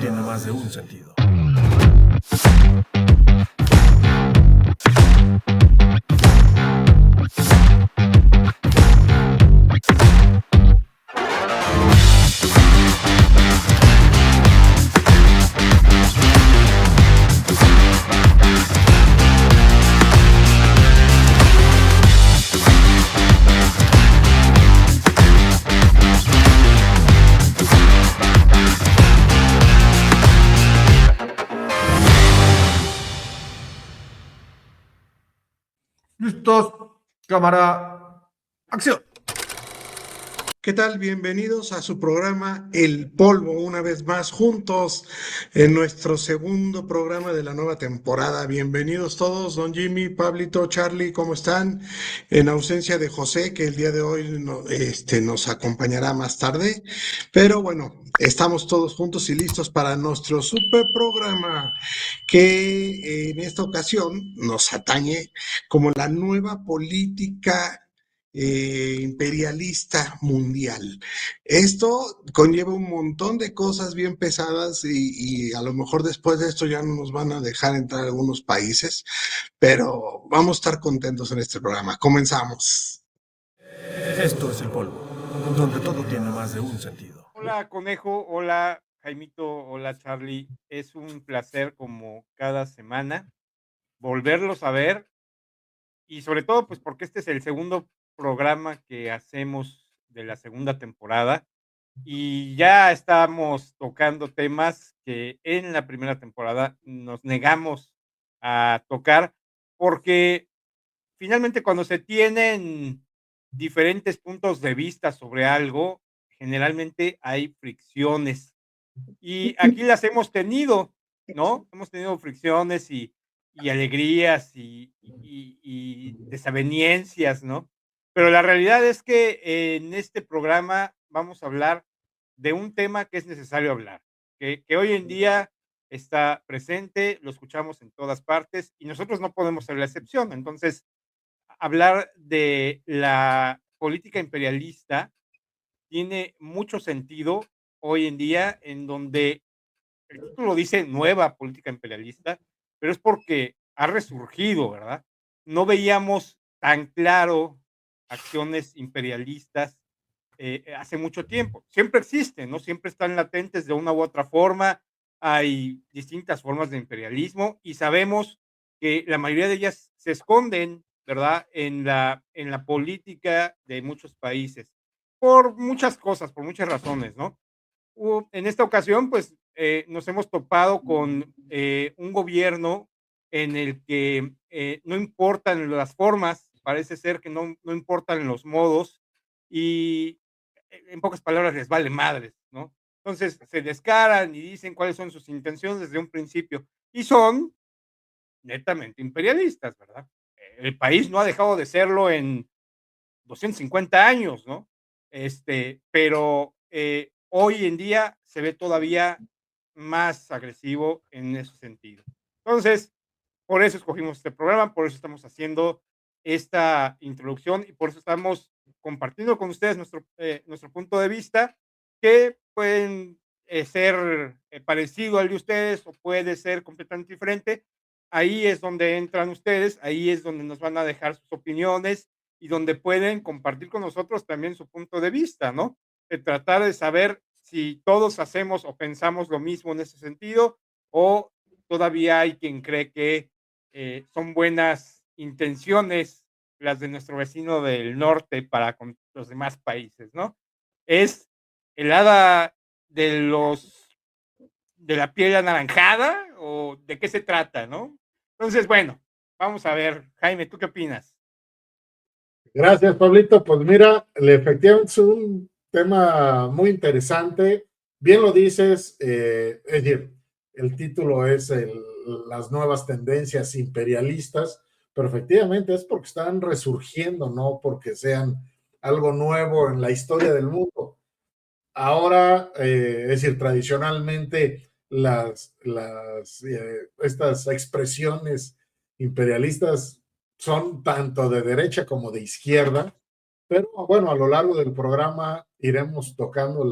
tiene más de un sentido. Listos, cámara, acción. ¿Qué tal? Bienvenidos a su programa El Polvo, una vez más juntos en nuestro segundo programa de la nueva temporada. Bienvenidos todos, don Jimmy, Pablito, Charlie, ¿cómo están? En ausencia de José, que el día de hoy nos acompañará más tarde. Pero bueno, estamos todos juntos y listos para nuestro super programa que en esta ocasión nos atañe como la nueva política imperialista mundial. Esto conlleva un montón de cosas bien pesadas y a lo mejor después de esto ya no nos van a dejar entrar a algunos países, pero vamos a estar contentos en este programa. Comenzamos. Esto es El Polvo, donde todo tiene más de un sentido. Hola Conejo, hola Jaimito, hola Charlie. Es un placer como cada semana volverlos a ver y sobre todo pues porque este es el segundo programa que hacemos de la segunda temporada y ya estamos tocando temas que en la primera temporada nos negamos a tocar porque finalmente cuando se tienen diferentes puntos de vista sobre algo, generalmente hay fricciones. Y aquí las hemos tenido, ¿no? Hemos tenido fricciones y alegrías y desavenencias, ¿no? Pero la realidad es que en este programa vamos a hablar de un tema que es necesario hablar, que hoy en día está presente, lo escuchamos en todas partes y nosotros no podemos ser la excepción. Entonces, hablar de la política imperialista tiene mucho sentido hoy en día, en donde el título dice nueva política imperialista, pero es porque ha resurgido, ¿verdad? No veíamos tan claro acciones imperialistas hace mucho tiempo. Siempre existen, ¿no? Siempre están latentes de una u otra forma. Hay distintas formas de imperialismo y sabemos que la mayoría de ellas se esconden, ¿verdad? En la política de muchos países, por muchas cosas, por muchas razones, ¿no? En esta ocasión, pues, nos hemos topado con un gobierno en el que no importan las formas, parece ser que no importan los modos y en pocas palabras les vale madres, ¿no? Entonces se descaran y dicen cuáles son sus intenciones desde un principio y son netamente imperialistas, ¿verdad? El país no ha dejado de serlo en 250 años, ¿no? Pero hoy en día se ve todavía más agresivo en ese sentido. Entonces, por eso escogimos este programa, por eso estamos haciendo esta introducción y por eso estamos compartiendo con ustedes nuestro punto de vista, que pueden ser parecido al de ustedes o puede ser completamente diferente. Ahí es donde entran ustedes, ahí es donde nos van a dejar sus opiniones y donde pueden compartir con nosotros también su punto de vista, ¿no? De tratar de saber si todos hacemos o pensamos lo mismo en ese sentido o todavía hay quien cree que son buenas intenciones las de nuestro vecino del norte para con los demás países, ¿no? Es el hada de de la piel anaranjada o de qué se trata, ¿no? Entonces, bueno, vamos a ver, Jaime, ¿tú qué opinas? Gracias, Pablito. Pues mira, efectivamente es un tema muy interesante. Bien lo dices, es decir, el título es las nuevas tendencias imperialistas, pero efectivamente es porque están resurgiendo, no porque sean algo nuevo en la historia del mundo. Ahora, es decir, tradicionalmente estas expresiones imperialistas son tanto de derecha como de izquierda, pero bueno, a lo largo del programa iremos tocando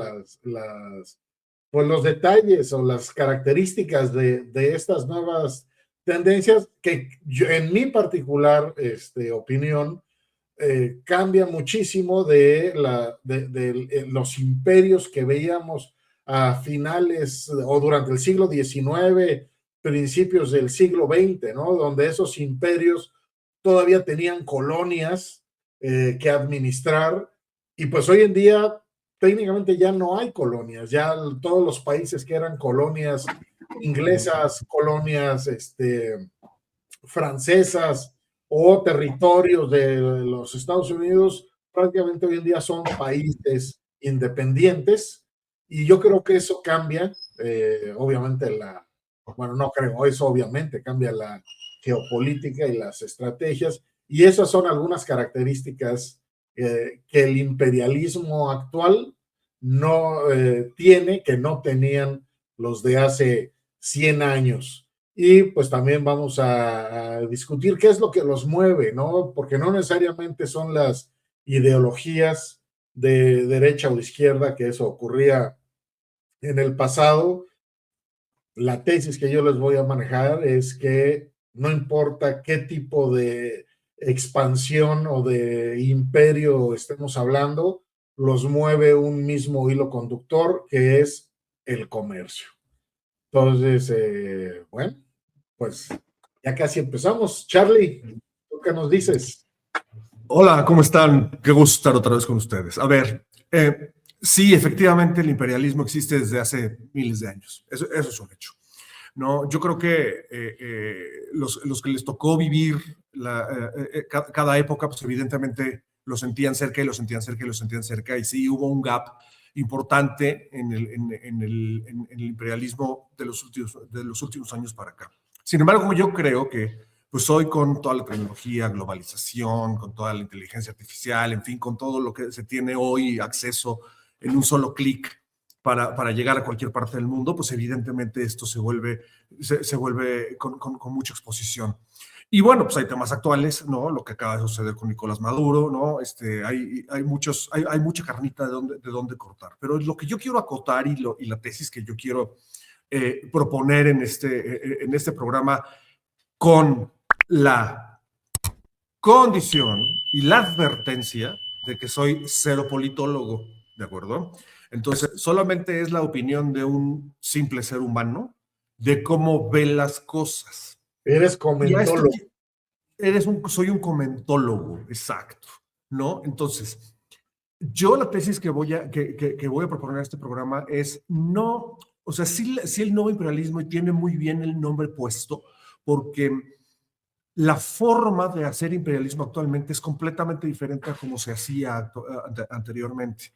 pues los detalles o las características de estas nuevas tendencias que yo, en mi particular opinión, cambia muchísimo de los imperios que veíamos a finales o durante el siglo XIX, principios del siglo XX, ¿no? Donde esos imperios todavía tenían colonias que administrar, y pues hoy en día técnicamente ya no hay colonias, ya todos los países que eran colonias inglesas, colonias francesas o territorios de los Estados Unidos, prácticamente hoy en día son países independientes, y yo creo que eso cambia, obviamente bueno, no creo, eso obviamente cambia la geopolítica y las estrategias, y esas son algunas características que el imperialismo actual no tiene, que no tenían los de hace 100 años. Y pues también vamos a discutir qué es lo que los mueve, ¿no? Porque no necesariamente son las ideologías de derecha o de izquierda, que eso ocurría en el pasado. La tesis que yo les voy a manejar es que no importa qué tipo de expansión o de imperio estemos hablando, los mueve un mismo hilo conductor, que es el comercio. Entonces, bueno, pues ya casi empezamos. Charlie, ¿tú qué nos dices? Hola, ¿cómo están? Qué gusto estar otra vez con ustedes. A ver, sí, efectivamente el imperialismo existe desde hace miles de años. Eso es un hecho. No, yo creo que los que les tocó vivir cada época, pues evidentemente lo sentían cerca y lo sentían cerca y lo sentían cerca. Y sí hubo un gap importante en el imperialismo de los últimos años para acá. Sin embargo, yo creo que pues hoy con toda la tecnología, globalización, con toda la inteligencia artificial, en fin, con todo lo que se tiene hoy acceso en un solo clic para llegar a cualquier parte del mundo, pues evidentemente esto se vuelve con mucha exposición. Y bueno, pues hay temas actuales, ¿no? Lo que acaba de suceder con Nicolás Maduro, ¿no? Hay mucha carnita de dónde cortar. Pero lo que yo quiero acotar y la tesis que yo quiero proponer en este programa, con la condición y la advertencia de que soy cero politólogo, ¿de acuerdo? Entonces, solamente es la opinión de un simple ser humano de cómo ve las cosas. Eres comentólogo. Soy un comentólogo, exacto, ¿no? Entonces, yo la tesis que voy a proponer en este programa es no, o sea, sí el nuevo imperialismo, y tiene muy bien el nombre puesto, porque la forma de hacer imperialismo actualmente es completamente diferente a como se hacía anteriormente.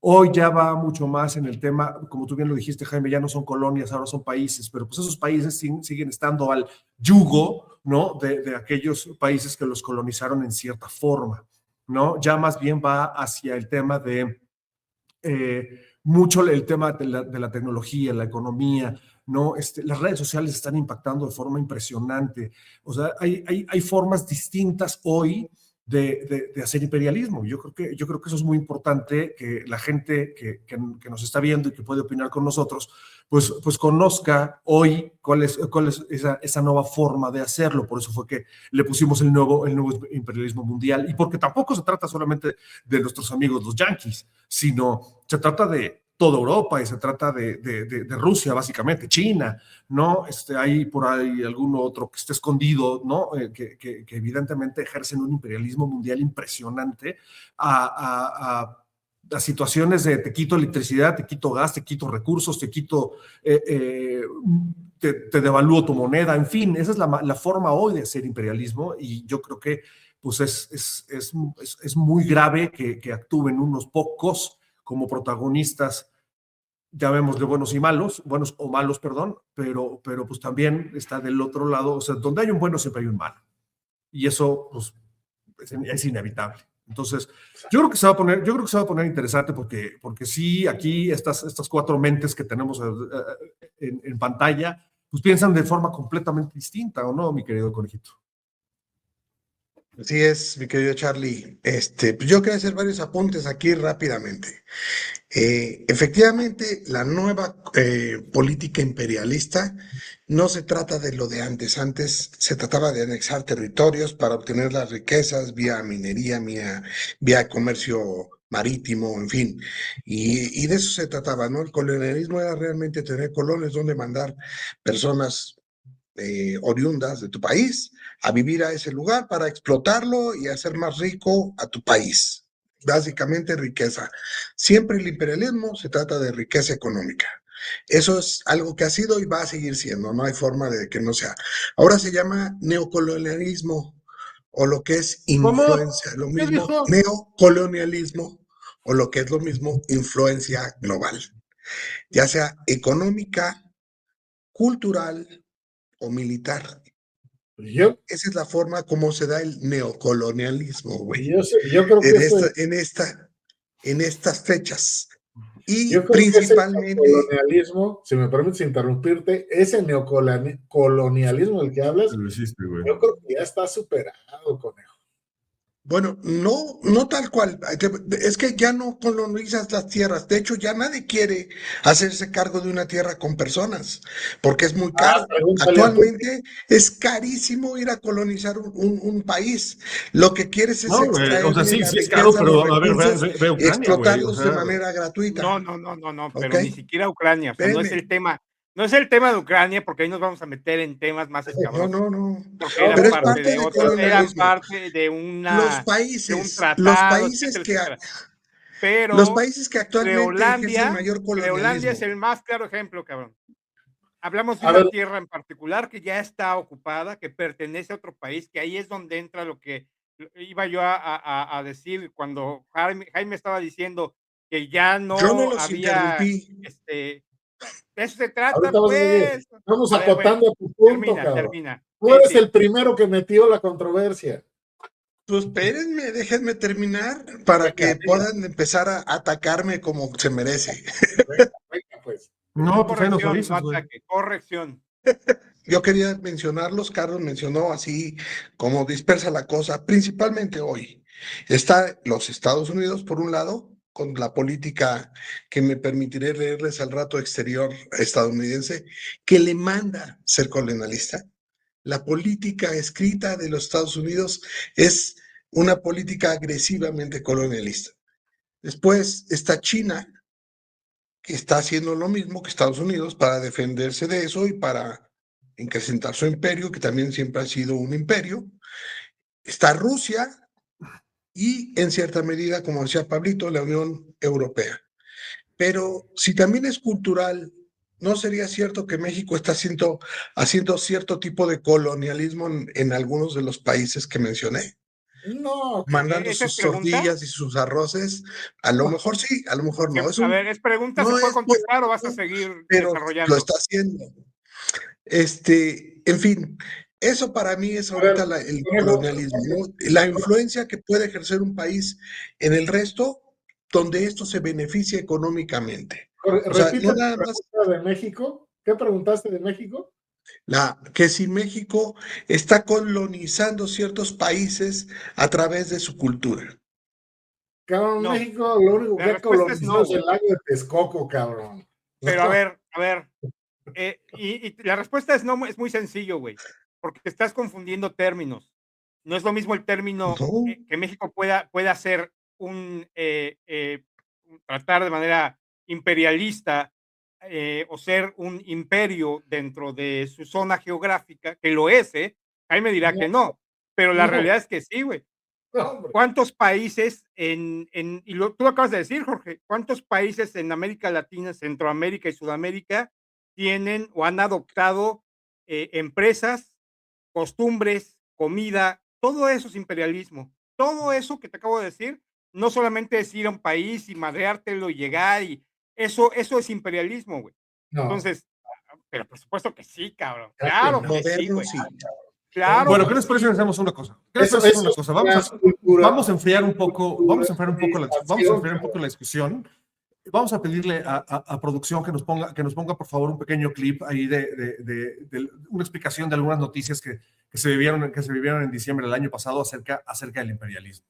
Hoy ya va mucho más en el tema, como tú bien lo dijiste, Jaime, ya no son colonias, ahora son países, pero pues esos países siguen estando al yugo, ¿no? de aquellos países que los colonizaron en cierta forma, ¿no? Ya más bien va hacia el tema de mucho el tema de la tecnología, la economía, ¿no? Las redes sociales están impactando de forma impresionante. O sea, hay formas distintas hoy de hacer imperialismo. Yo creo que eso es muy importante, que la gente que nos está viendo y que puede opinar con nosotros, pues conozca hoy cuál es esa nueva forma de hacerlo. Por eso fue que le pusimos el nuevo imperialismo mundial, y porque tampoco se trata solamente de nuestros amigos los yanquis, sino se trata de toda Europa, y se trata de Rusia, básicamente, China, ¿no? Hay por ahí alguno otro que esté escondido, ¿no? Que evidentemente ejercen un imperialismo mundial impresionante a situaciones de te quito electricidad, te quito gas, te quito recursos, te quito, te devalúo tu moneda, en fin, esa es la forma hoy de hacer imperialismo, y yo creo que pues es muy grave que actúen unos pocos como protagonistas, llamémosle buenos o malos, perdón, pero pues también está del otro lado, o sea, donde hay un bueno siempre hay un malo, y eso pues es inevitable. Entonces, yo creo que se va a poner interesante, porque sí, aquí estas cuatro mentes que tenemos en pantalla, pues piensan de forma completamente distinta, ¿o no, mi querido conejito? Así es, mi querido Charlie. Pues yo quería hacer varios apuntes aquí rápidamente. Efectivamente, la nueva política imperialista no se trata de lo de antes. Antes se trataba de anexar territorios para obtener las riquezas vía minería, vía comercio marítimo, en fin. Y de eso se trataba, ¿no? El colonialismo era realmente tener colonias donde mandar personas oriundas de tu país a vivir a ese lugar para explotarlo y hacer más rico a tu país. Básicamente riqueza. Siempre el imperialismo se trata de riqueza económica. Eso es algo que ha sido y va a seguir siendo, no hay forma de que no sea. Ahora se llama neocolonialismo o lo que es ¿Cómo? influencia, lo ¿Qué mismo, dijo? neocolonialismo o lo que es lo mismo, influencia global, ya sea económica, cultural o militar. Yo, Esa es la forma como se da el neocolonialismo, güey, yo creo que en ese, en estas fechas. Y yo creo que ese principalmente, neocolonialismo, si me permites interrumpirte, ese neocolonialismo del que hablas, Lo hiciste, güey. yo creo que ya está superado, conejo. bueno, no tal cual, es que ya no colonizas las tierras, de hecho ya nadie quiere hacerse cargo de una tierra con personas, porque es muy caro. Pregúntale a Putin. Actualmente es carísimo ir a colonizar un país. Lo que quieres es No, güey, o sea, extraerle sí, la sí es caro, riqueza, los pero a ver, recursos ve y Ucrania, güey, o explotarlos de sea, manera gratuita, No, ¿ok? pero ni siquiera Ucrania, o sea, no es Espérenme. el tema, no es el tema de Ucrania, porque ahí nos vamos a meter en temas más escabrosos, No. porque No, eran Pero es parte parte de del otro, eran colonialismo. parte de Los de un países, los tratado, países etcétera, que, etcétera. los Pero países que actualmente ejercen mayor Groenlandia es colonialismo. el más claro ejemplo, cabrón. Hablamos de a ver, una tierra en particular que ya está ocupada, que pertenece a otro país, que ahí es donde entra lo que iba yo a decir cuando Jaime estaba diciendo que ya Yo no no los había, interrumpí. de eso se trata, ahorita vas a seguir. pues. Vamos A ver, bueno, acotando tu punto, termina, cabrón. termina. Tú Sí, eres el sí. primero que metió la controversia. Pues espérenme, déjenme terminar para Venga, que venga, puedan empezar a atacarme como se merece. venga, pues. no, pues ahí nos Corrección, no avisas, güey. ataque, corrección. Yo quería mencionarlos, Carlos mencionó así como dispersa la cosa, principalmente hoy. Está los Estados Unidos, por un lado, con la política que me permitiré leerles al rato exterior estadounidense, que le manda ser colonialista. La política escrita de los Estados Unidos es una política agresivamente colonialista. Después está China, que está haciendo lo mismo que Estados Unidos para defenderse de eso y para incrementar su imperio, que también siempre ha sido un imperio. Está Rusia y, en cierta medida, como decía Pablito, la Unión Europea. Pero si también es cultural, ¿no sería cierto que México está haciendo cierto tipo de colonialismo en algunos de los países que mencioné? No, Mandando ¿Esa es sus pregunta? tortillas y sus arroces. A lo mejor sí, a lo mejor no. A ver, ¿es pregunta? ¿Se No puede es por contestar o vas a seguir pero lo desarrollando? está haciendo. En fin, eso para mí es a ver, ahorita el conejo, colonialismo, ¿no? La influencia que puede ejercer un país en el resto, donde esto se beneficia económicamente. O sea, repite no tu nada más pregunta de México. ¿Qué preguntaste de México? que si México está colonizando ciertos países a través de su cultura. Cabrón, No, México lo único la que ha respuesta es colonizado no, es el güey. lago de Texcoco, cabrón. Pero No, a ver, y la respuesta es no, es muy sencillo, güey, porque te estás confundiendo términos. No es lo mismo el término No, que México pueda hacer tratar de manera imperialista o ser un imperio dentro de su zona geográfica, que lo es, ahí me dirá no, que no, pero la no, realidad es que sí, güey. no, hombre. ¿Cuántos países tú lo acabas de decir, Jorge, cuántos países en América Latina, Centroamérica y Sudamérica tienen o han adoptado empresas, costumbres, comida? Todo eso es imperialismo. Todo eso que te acabo de decir, no solamente es ir a un país y madreártelo y llegar y eso es imperialismo, güey. No, Entonces, pero por supuesto que sí, cabrón. claro que Claro no. que sí, moderno güey. sí. Claro Bueno, que ¿qué les parece sí, si güey. hacemos una cosa? ¿Qué les parece si hacemos Eso una es cosa? una cultura, Vamos a enfriar un poco, cultura vamos a enfriar un de poco vamos a invasión, enfriar un poco cabrón. la discusión. vamos a pedirle a producción que nos ponga por favor un pequeño clip ahí de una explicación de algunas noticias que se vivieron en diciembre del año pasado acerca del imperialismo,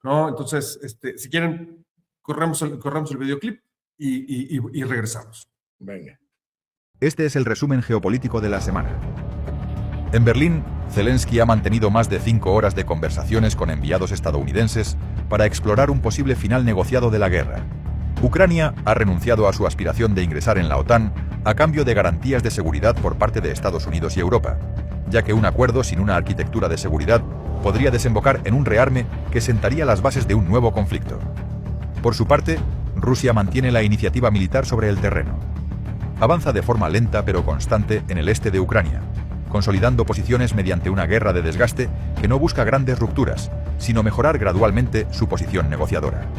¿no? Entonces, si quieren, corremos el videoclip y regresamos. Venga. Este es el resumen geopolítico de la semana. En Berlín, Zelensky ha mantenido más de 5 horas de conversaciones con enviados estadounidenses para explorar un posible final negociado de la guerra. Ucrania ha renunciado a su aspiración de ingresar en la OTAN a cambio de garantías de seguridad por parte de Estados Unidos y Europa, ya que un acuerdo sin una arquitectura de seguridad podría desembocar en un rearme que sentaría las bases de un nuevo conflicto. Por su parte, Rusia mantiene la iniciativa militar sobre el terreno. Avanza de forma lenta pero constante en el este de Ucrania, consolidando posiciones mediante una guerra de desgaste que no busca grandes rupturas, sino mejorar gradualmente su posición negociadora.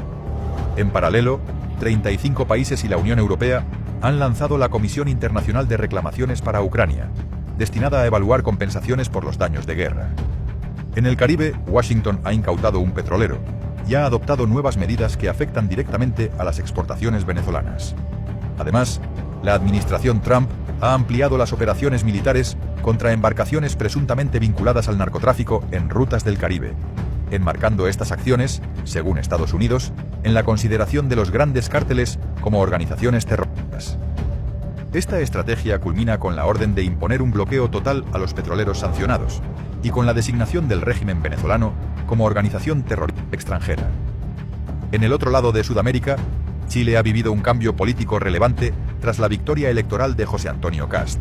En paralelo, 35 países y la Unión Europea han lanzado la Comisión Internacional de Reclamaciones para Ucrania, destinada a evaluar compensaciones por los daños de guerra. En el Caribe, Washington ha incautado un petrolero y ha adoptado nuevas medidas que afectan directamente a las exportaciones venezolanas. Además, la administración Trump ha ampliado las operaciones militares contra embarcaciones presuntamente vinculadas al narcotráfico en rutas del Caribe, enmarcando estas acciones, según Estados Unidos, en la consideración de los grandes cárteles como organizaciones terroristas. Esta estrategia culmina con la orden de imponer un bloqueo total a los petroleros sancionados y con la designación del régimen venezolano como organización terrorista extranjera. En el otro lado de Sudamérica, Chile ha vivido un cambio político relevante tras la victoria electoral de José Antonio Kast.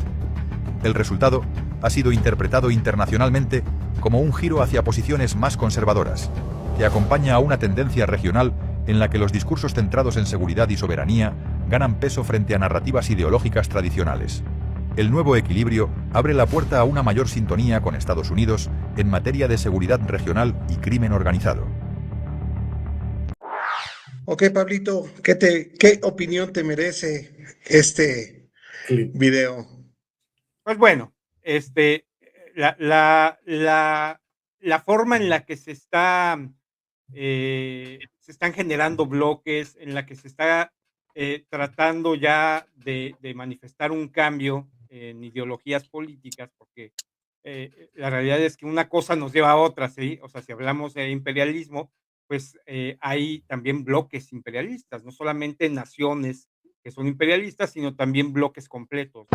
El resultado ha sido interpretado internacionalmente como un giro hacia posiciones más conservadoras, que acompaña a una tendencia regional en la que los discursos centrados en seguridad y soberanía ganan peso frente a narrativas ideológicas tradicionales. El nuevo equilibrio abre la puerta a una mayor sintonía con Estados Unidos en materia de seguridad regional y crimen organizado. Ok, Pablito, ¿qué opinión te merece este Clip. video? Pues bueno, la forma en la que se están generando bloques, en la que se está tratando ya de manifestar un cambio en ideologías políticas, porque la realidad es que una cosa nos lleva a otra, ¿sí? O sea, si hablamos de imperialismo, pues hay también bloques imperialistas, no solamente naciones que son imperialistas, sino también bloques completos.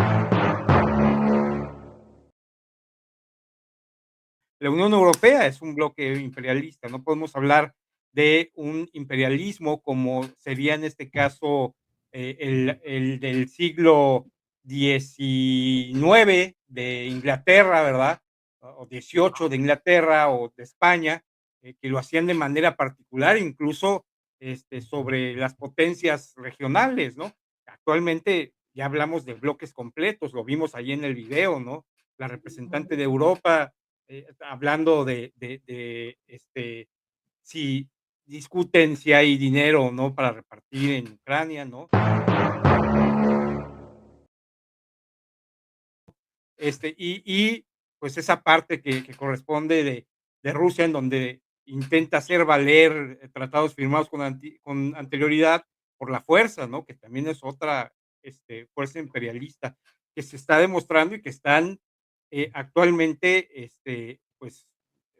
La Unión Europea es un bloque imperialista, no podemos hablar de un imperialismo como sería en este caso el del siglo XIX de Inglaterra, ¿verdad? O XVIII de Inglaterra o de España, que lo hacían de manera particular, incluso sobre las potencias regionales, ¿no? Actualmente ya hablamos de bloques completos, lo vimos ahí en el video, ¿no? La representante de Europa hablando si discuten si hay dinero o no para repartir en Ucrania, ¿no? Pues esa parte que corresponde de Rusia, en donde intenta hacer valer tratados firmados con anterioridad por la fuerza, ¿no? Que también es otra fuerza imperialista que se está demostrando y que están actualmente pues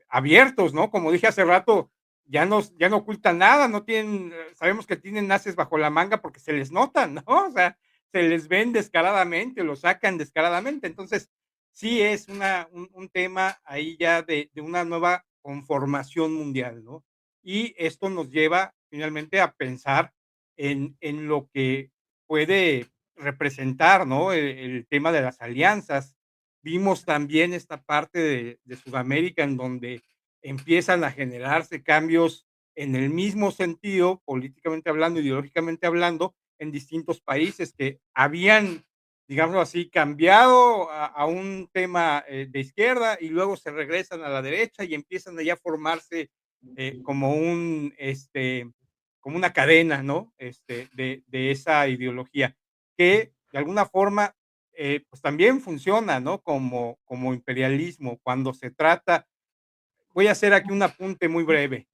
abiertos, ¿no? Como dije hace rato, ya no ocultan nada, no tienen, sabemos que tienen ases bajo la manga porque se les notan, ¿no? O sea, se les ven descaradamente, lo sacan descaradamente. Entonces, sí es un tema ahí ya de una nueva conformación mundial, ¿no? Y esto nos lleva finalmente a pensar en lo que puede representar, ¿no? El tema de las alianzas. Vimos también esta parte de Sudamérica en donde empiezan a generarse cambios en el mismo sentido, políticamente hablando, ideológicamente hablando, en distintos países que habían, digamos así, cambiado a un tema de izquierda y luego se regresan a la derecha y empiezan allá a formarse como como una cadena, ¿no? De esa ideología que de alguna forma pues también funciona, ¿no? Como imperialismo cuando se trata. Voy a hacer aquí un apunte muy breve.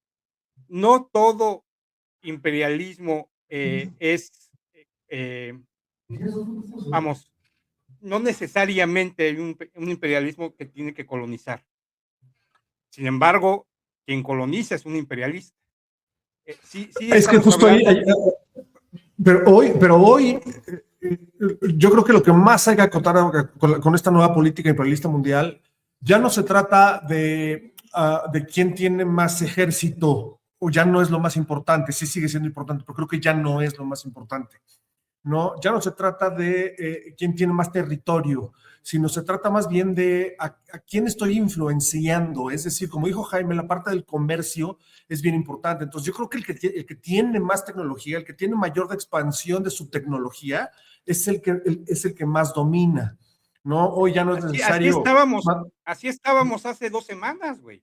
No todo imperialismo es, vamos, no necesariamente hay un imperialismo que tiene que colonizar. Sin embargo, quien coloniza es un imperialista. Sí Es que estamos justo ahí, hablando. pero hoy yo creo que lo que más hay que acotar con esta nueva política imperialista mundial ya no se trata de quién tiene más ejército, o ya no es lo más importante. Sí sigue siendo importante, pero creo que ya no es lo más importante. ¿No? Ya no se trata de quién tiene más territorio, sino se trata más bien de a quién estoy influenciando. Es decir, como dijo Jaime, la parte del comercio es bien importante. Entonces, yo creo que el que tiene más tecnología, el que tiene mayor expansión de su tecnología, es el que más domina, ¿no? Hoy ya no es necesario. Así estábamos hace 2 semanas, güey.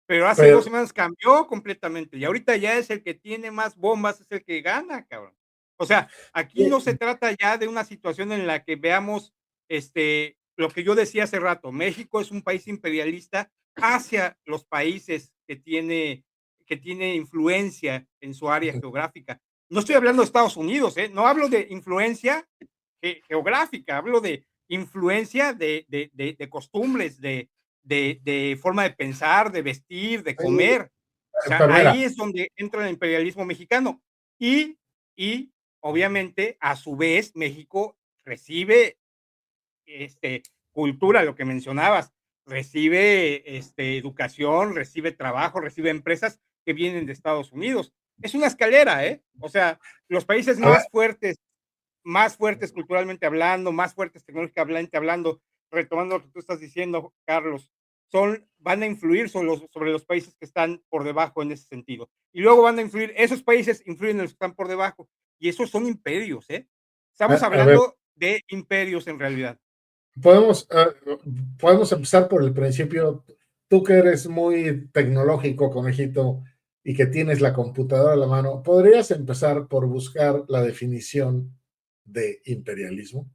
Pero hace 2 semanas cambió completamente. Y ahorita ya es el que tiene más bombas, es el que gana, cabrón. O sea, aquí no se trata ya de una situación en la que veamos lo que yo decía hace rato. México es un país imperialista hacia los países que tiene influencia en su área geográfica. No estoy hablando de Estados Unidos, no hablo de influencia geográfica, hablo de influencia de costumbres, de forma de pensar, de vestir, de comer. O sea, ahí es donde entra el imperialismo mexicano. Y obviamente, a su vez, México recibe cultura, lo que mencionabas, recibe educación, recibe trabajo, recibe empresas que vienen de Estados Unidos. Es una escalera, o sea, los países más fuertes culturalmente hablando, más fuertes tecnológicamente hablando, retomando lo que tú estás diciendo, Carlos, van a influir sobre los países que están por debajo en ese sentido. Y luego van a influir, esos países influyen en los que están por debajo. Y esos son imperios, Estamos hablando de imperios en realidad. Podemos empezar por el principio. Tú que eres muy tecnológico, conejito, y que tienes la computadora a la mano, ¿podrías empezar por buscar la definición de imperialismo?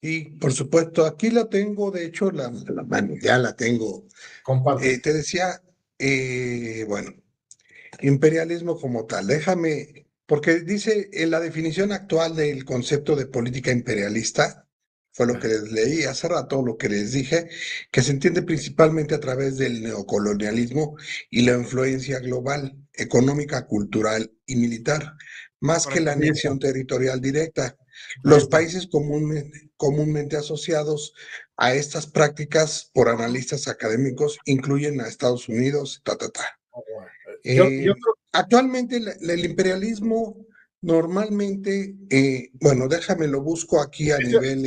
Y por supuesto, aquí la tengo, de hecho, la mano, ya la tengo. Comparte. Te decía, bueno, imperialismo como tal, déjame, porque dice en la definición actual del concepto de política imperialista, fue lo que les leí hace rato, lo que les dije, que se entiende principalmente a través del neocolonialismo y la influencia global, económica, cultural y militar, más que la anexión territorial directa. Los países comúnmente asociados a estas prácticas por analistas académicos incluyen a Estados Unidos, Actualmente el imperialismo normalmente, bueno, déjame lo busco aquí a nivel,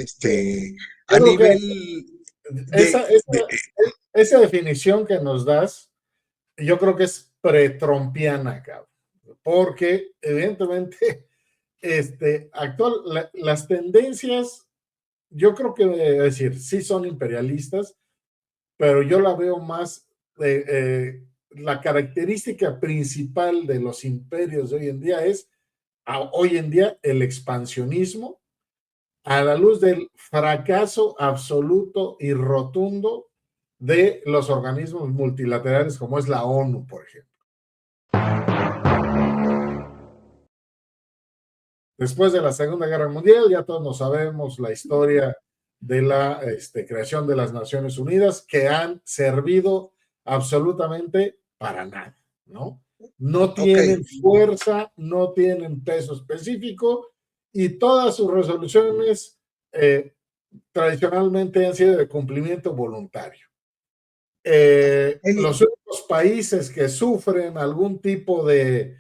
esa definición que nos das, yo creo que es pretrompiana, cabrón, porque evidentemente, las tendencias, yo creo que, es decir, sí son imperialistas, pero yo la veo más, la característica principal de los imperios de hoy en día es, hoy en día, el expansionismo, a la luz del fracaso absoluto y rotundo de los organismos multilaterales como es la ONU, por ejemplo. Después de la Segunda Guerra Mundial, ya todos nos sabemos la historia de la creación de las Naciones Unidas, que han servido absolutamente para nada, ¿no? No tienen fuerza, no tienen peso específico, y todas sus resoluciones tradicionalmente han sido de cumplimiento voluntario. Los únicos países que sufren algún tipo de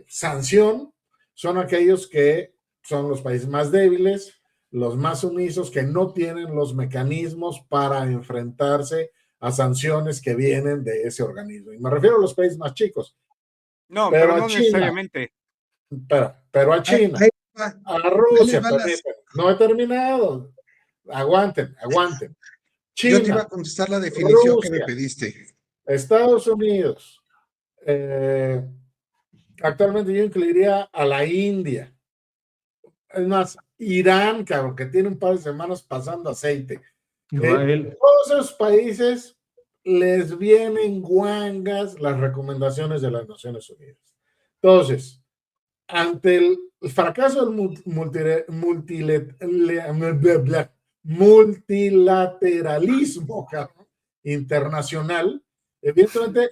sanción son aquellos que son los países más débiles, los más sumisos, que no tienen los mecanismos para enfrentarse a sanciones que vienen de ese organismo. Y me refiero a los países más chicos. No, pero no China, necesariamente. Pero a China, a Rusia, no he terminado. Aguanten. China, yo te iba a contestar la definición Rusia, que me pediste. Estados Unidos. Actualmente yo incluiría a la India. Es más, Irán, cabrón, que tiene un par de semanas pasando aceite. Israel. Todos esos países les vienen guangas las recomendaciones de las Naciones Unidas. Entonces, ante el fracaso del multilateralismo, cabrón, internacional, evidentemente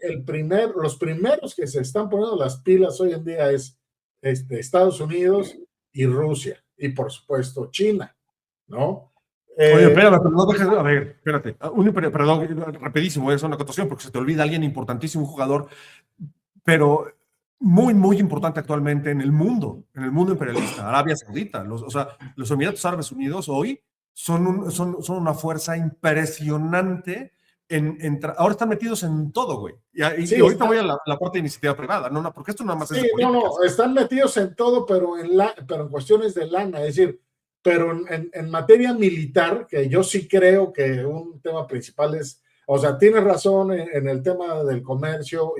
los primeros que se están poniendo las pilas hoy en día es Estados Unidos y Rusia, y por supuesto China, ¿no? Oye, espérame, pero no dejes, a ver, espérate. Perdón, rapidísimo, voy a hacer una acotación porque se te olvida alguien importantísimo, un jugador, pero muy, muy importante actualmente en el mundo imperialista, Arabia Saudita. O sea, los Emiratos Árabes Unidos hoy son una fuerza impresionante. Ahora están metidos en todo, güey. Y Sí, ahorita voy a la parte de iniciativa privada, no, porque esto nada más es sí, de política. no, están metidos en todo, pero en cuestiones de lana, es decir, pero en materia militar, que yo sí creo que un tema principal es, o sea, tienes razón en el tema del comercio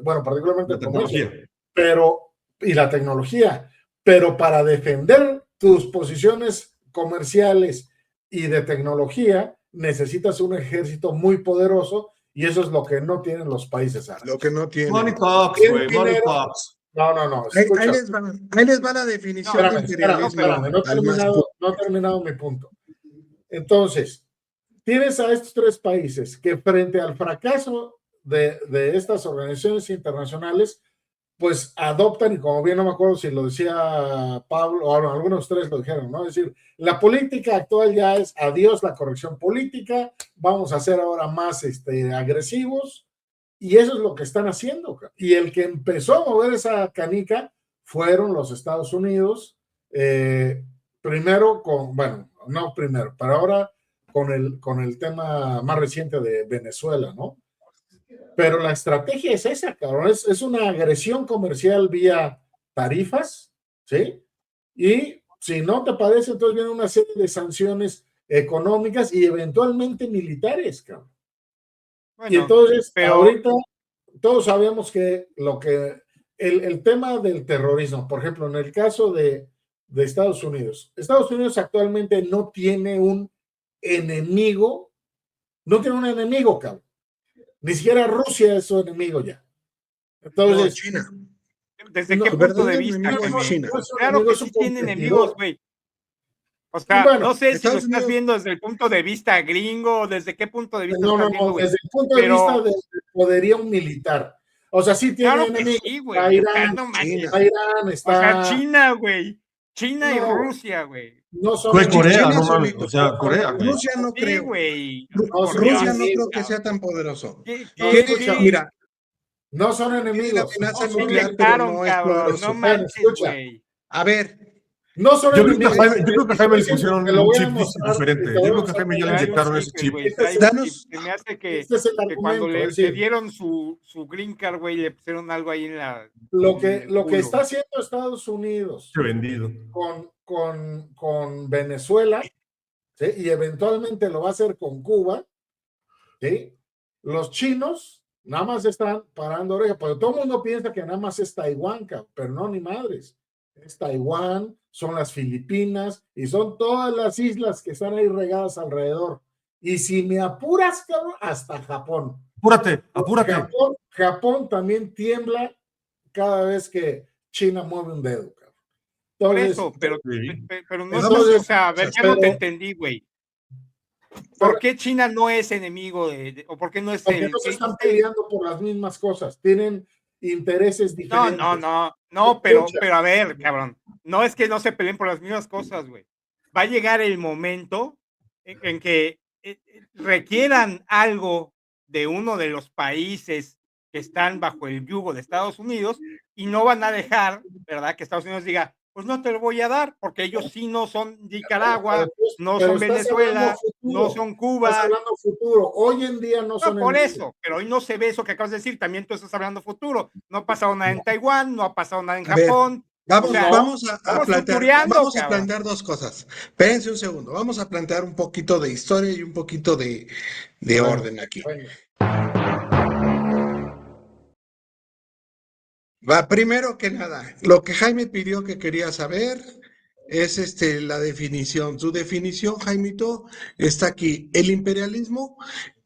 bueno, particularmente La el comercio, tecnología. y la tecnología, pero para defender tus posiciones comerciales y de tecnología, necesitas un ejército muy poderoso, y eso es lo que no tienen los países árabes. Lo que no tienen. Money talks, güey, money talks. No, Ahí escucha. les va la definición de imperialismo. No he terminado mi punto. Entonces, tienes a estos tres países que frente al fracaso de estas organizaciones internacionales, pues adoptan, y como bien no me acuerdo si lo decía Pablo, o algunos tres lo dijeron, ¿no? Es decir, la política actual ya es adiós la corrección política, vamos a ser ahora más agresivos, y eso es lo que están haciendo. Y el que empezó a mover esa canica fueron los Estados Unidos, primero no primero, pero ahora con el tema más reciente de Venezuela, ¿no? Pero la estrategia es esa, cabrón, es una agresión comercial vía tarifas, ¿sí? Y si no te parece, entonces viene una serie de sanciones económicas y eventualmente militares, cabrón. Bueno, y entonces, pero ahorita todos sabemos que el tema del terrorismo, por ejemplo, en el caso de Estados Unidos actualmente no tiene un enemigo, cabrón. Ni siquiera Rusia es su enemigo ya. Entonces, No, China. ¿desde no, qué Su punto de verdadero vista, enemigo es Jaime? China. Claro que es un sí tiene competidor. enemigos, güey. O sea, Bueno, no sé si lo Estados estás Unidos- viendo desde el punto de vista gringo o desde qué punto de vista No, estás viendo, güey. desde el punto de vista del poderío militar. O sea, sí tiene Claro que enemigos. sí, güey. Está O sea, Irán, no manches. China. está Irán, O sea, está... China, güey. China y No, Rusia, güey. No son Güey, enemigos. Corea, China no solito. mames, o sea, Corea, güey. Rusia no Sí, creo. güey. No son Rusia no enemigos, creo que sea tan poderoso. No, escucha, Mira, no son tiene la enemigos. amenaza No son nuclear, enemigos. pero Inyectaron, no es cabrón. poderoso. No Bueno, manches, escucha. güey. A ver, No son Yo creo que enemigos. a Jaime le pusieron Te lo un voy a chip mostrar, diferente. te voy a Yo creo que a mostrar Jaime ya le mañana. inyectaron ese chip. Güey. danos- Se me hace que Este es el que cuando argumento. le, Es decir, le dieron su green card, güey, le pusieron algo ahí en la. lo en el que culo. está haciendo Estados Unidos Qué vendido. con Venezuela, ¿sí? Y eventualmente lo va a hacer con Cuba, ¿sí? Los chinos nada más están parando oreja, porque todo el mundo piensa que nada más es Taiwán, pero no, ni madres. Es Taiwán, son las Filipinas y son todas las islas que están ahí regadas alrededor. Y si me apuras, cabrón, hasta Japón. Apúrate. Japón también tiembla cada vez que China mueve un dedo, cabrón. Por Entonces, eso, pero no entonces, o sea, a ver, ya no te pero- entendí, güey. ¿Por qué China no es enemigo o por qué no es porque el no se están ¿qué? peleando por las mismas cosas, tienen intereses diferentes. No, pero Escucha. a ver, cabrón, no es que no se peleen por las mismas cosas, güey. Va a llegar el momento en que requieran algo de uno de los países que están bajo el yugo de Estados Unidos y no van a dejar, ¿verdad?, que Estados Unidos diga, pues no te lo voy a dar, porque ellos sí no son Nicaragua, no Pero son estás Venezuela, hablando futuro, no son Cuba. Estás hablando futuro. Hoy en día no son No, por enemigos. eso, pero hoy no se ve eso que acabas de decir, también tú estás hablando futuro. No ha pasado nada en Taiwán, no ha pasado nada en A ver, Japón. vamos, o sea, vamos a estamos plantear, futureando, vamos a cabrón. plantear dos cosas. Espérense un segundo, vamos a plantear un poquito de historia y un poquito de Bueno, orden aquí. bueno. Va, primero que nada, lo que Jaime pidió que quería saber es la definición. Su definición, Jaimito, está aquí. El imperialismo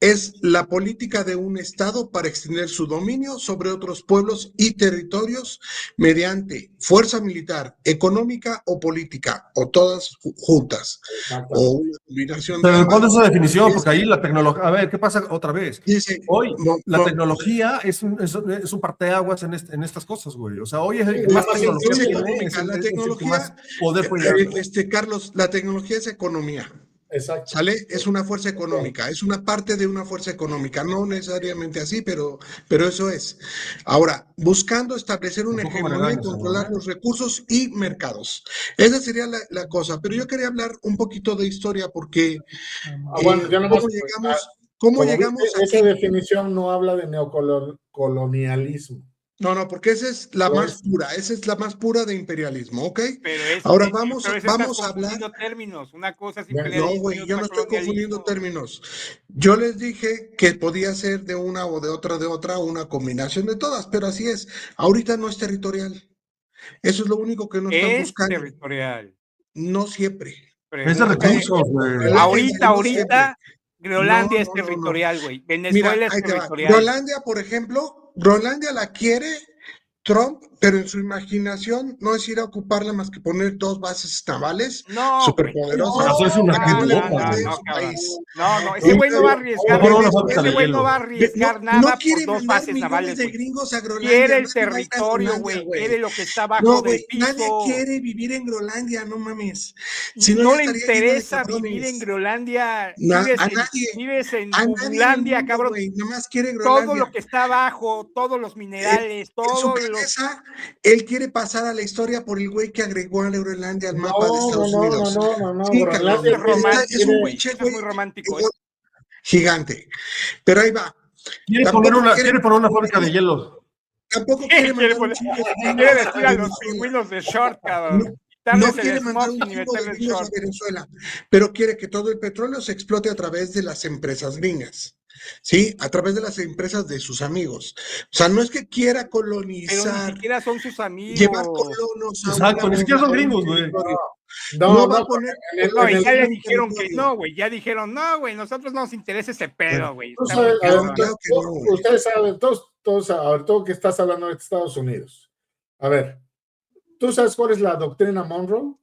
es la política de un Estado para extender su dominio sobre otros pueblos y territorios mediante fuerza militar, económica o política, o todas juntas, o una combinación de Pero ¿cuándo es ambas. esa definición? Es- Porque ahí la tecnología, a ver, ¿qué pasa otra vez? Dice, Hoy la no, tecnología es un parteaguas en estas cosas, güey. O sea, hoy es el que Sí, más la tecnología es tiene, económica, la es el que tecnología, más poder puede llegar. Carlos, la tecnología es economía. Exacto. ¿Sale? Es una fuerza económica, es una parte de una fuerza económica, no necesariamente así, pero eso es. Ahora, buscando establecer una Tampoco me hegemonía y regañes, controlar Samuel, ¿eh? los recursos y mercados. Esa sería la cosa, pero yo quería hablar un poquito de historia porque Bueno, yo nomás, cómo como viste, llegamos esa aquí. definición no habla de neocolonialismo. No, porque esa es la más Pues, pura, esa es la más pura de imperialismo, ¿ok? Pero Ahora pero eso estás vamos a hablar. confundiendo términos. Una cosa es No, No, imperialismo y güey, yo otra no estoy confundiendo colonialismo. términos. Yo les dije que podía ser de una o de otra, una combinación de todas, pero así es. Ahorita no es territorial. Eso es lo único que no están Es buscando. territorial. No siempre. Es de ¿Ok? Pregúntale. recursos, güey. No siempre. Ahorita, Groenlandia es No. territorial, güey. Mira, Venezuela es ahí te va. territorial. Groenlandia, por ejemplo, Groenlandia la quiere Trump, pero en su imaginación no es ir a ocuparla más que poner 2 bases navales No, güey. superpoderosas Pero eso es una para que no le idiota, bombardeen güey. su cabrón. país. No, ese güey no va a arriesgar. Mejor una fábrica de Ese güey no hielo. va a arriesgar No nada por quiere 2 mandar bases millones navales, de güey. gringos a Groenlandia. Quiere el Nadie va a ir a territorio, Groenlandia, güey. Quiere lo que está abajo No, del güey, nadie piso. quiere vivir en Groenlandia, no mames. Si no, No ya le estaría lleno de interesa vivir en cabrones. Groenlandia. A Vives nadie en en el Bubulandia, mundo, cabrón. güey, nada más quiere Todo Groenlandia. lo que está abajo, todos los minerales, En su todos los. cabeza, él quiere pasar a la historia por el güey que agregó a Groenlandia al mapa de Estados Unidos. Sí, cabrón. Eso es romántico, Es un güey. pinche Eso es güey muy romántico. gigante. Pero ahí va. Quiere poner una fábrica de hielo. Tampoco quiere mandar un chingo de Quiere gringos a vestir a los Venezuela. pingüinos de short, No, cabrón. no Quitarles quiere el mandar un smoking y chingo de meterles gringos a short. Venezuela, pero quiere que todo el petróleo se explote a través de las empresas gringas, ¿sí? A través de las empresas de sus amigos. O sea, no es que quiera Pero ni colonizar, siquiera son sus llevar amigos. colonos a Exacto, ni siquiera son gringos, güey. territorio. No, va a poner No, y ya le un dijeron que territorio. no, güey. Ya dijeron, no, güey, nosotros no nos interesa ese pedo, güey. Tú Está sabes, muy a ver, cabrón. claro que no, güey. ustedes saben, todos, a ver, todo que estás hablando de Estados Unidos. A ver, ¿tú sabes cuál es la doctrina Monroe?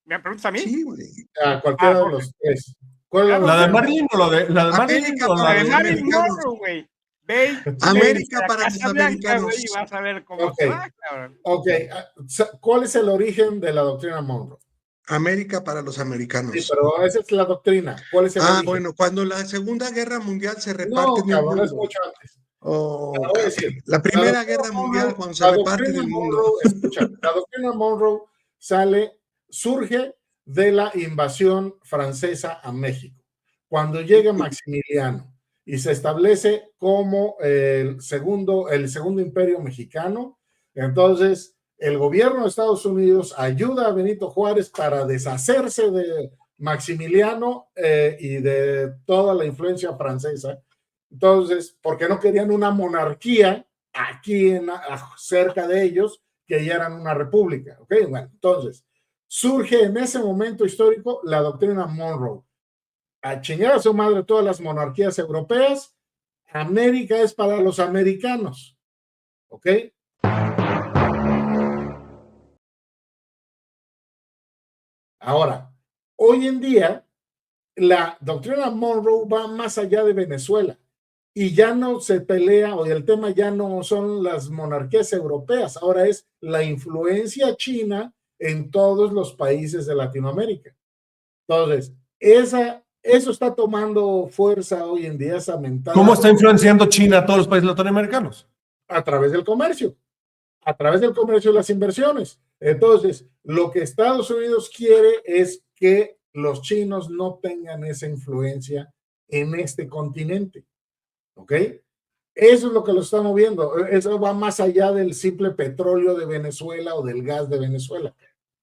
¿Me preguntas a mí? Sí, güey. A cualquiera de Jorge. los tres. ¿Cuál es Claro, ¿La de doctrina? Marilyn o la de Marilyn América o la para La de de Marilyn americanos. Monroe, güey. Ve América la para Casa los Blanca, americanos. güey, y vas a ver cómo Ok. se va, cabrón. Ok, ¿cuál es el origen de la doctrina Monroe? América para los Sí, americanos. pero esa es la doctrina. ¿Cuál es el origen? Bueno, cuando la Segunda Guerra Mundial se No, reparte del cabrón, es mundo. mucho antes. Oh, Te lo voy a decir. la Primera doctrina Guerra Mundial, cuando se la reparte doctrina del mundo. Monroe, escucha, la doctrina Monroe surge de la invasión francesa a México. Cuando llega Maximiliano y se establece como el segundo imperio mexicano, entonces el gobierno de Estados Unidos ayuda a Benito Juárez para deshacerse de Maximiliano y de toda la influencia francesa. Entonces, porque no querían una monarquía aquí cerca de ellos, que ya eran una república, ¿ok? Bueno, entonces, surge en ese momento histórico la doctrina Monroe. A chingar a su madre todas las monarquías europeas, América es para los americanos, ¿ok? Ahora, hoy en día, la doctrina Monroe va más allá de Venezuela y ya no se pelea, o el tema ya no son las monarquías europeas, ahora es la influencia china en todos los países de Latinoamérica. Entonces, eso está tomando fuerza hoy en día, esa mentalidad. ¿Cómo está influenciando China a todos los países latinoamericanos? A través del comercio y las inversiones. Entonces, lo que Estados Unidos quiere es que los chinos no tengan esa influencia en este continente. ¿Ok? Eso es lo que lo está moviendo. Eso va más allá del simple petróleo de Venezuela o del gas de Venezuela.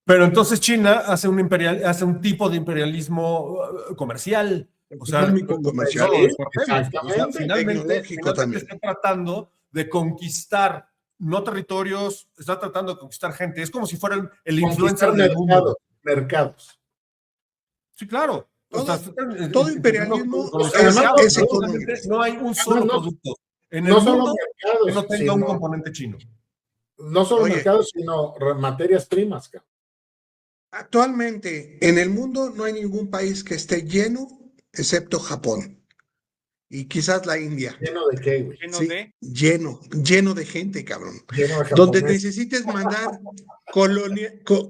Pero entonces China hace un tipo de imperialismo comercial. O sea, Económico, comercial. Exactamente. O sea, finalmente también. está tratando de conquistar, no territorios, está tratando de conquistar gente. Es como si fuera el influencer del mundo. Mercados. Sí, claro. O sea, Todo imperialismo con los es es mercados, económico. no hay un solo no, producto en el no solo mundo que no mercados, tenga un sino, componente chino. no solo Oye. mercados, sino materias primas, cabrón. Actualmente en el mundo no hay ningún país que esté lleno, excepto Japón y quizás la India. ¿Lleno de qué, güey? Lleno Sí, de. lleno de gente, cabrón. Lleno de Donde japonés. necesites mandar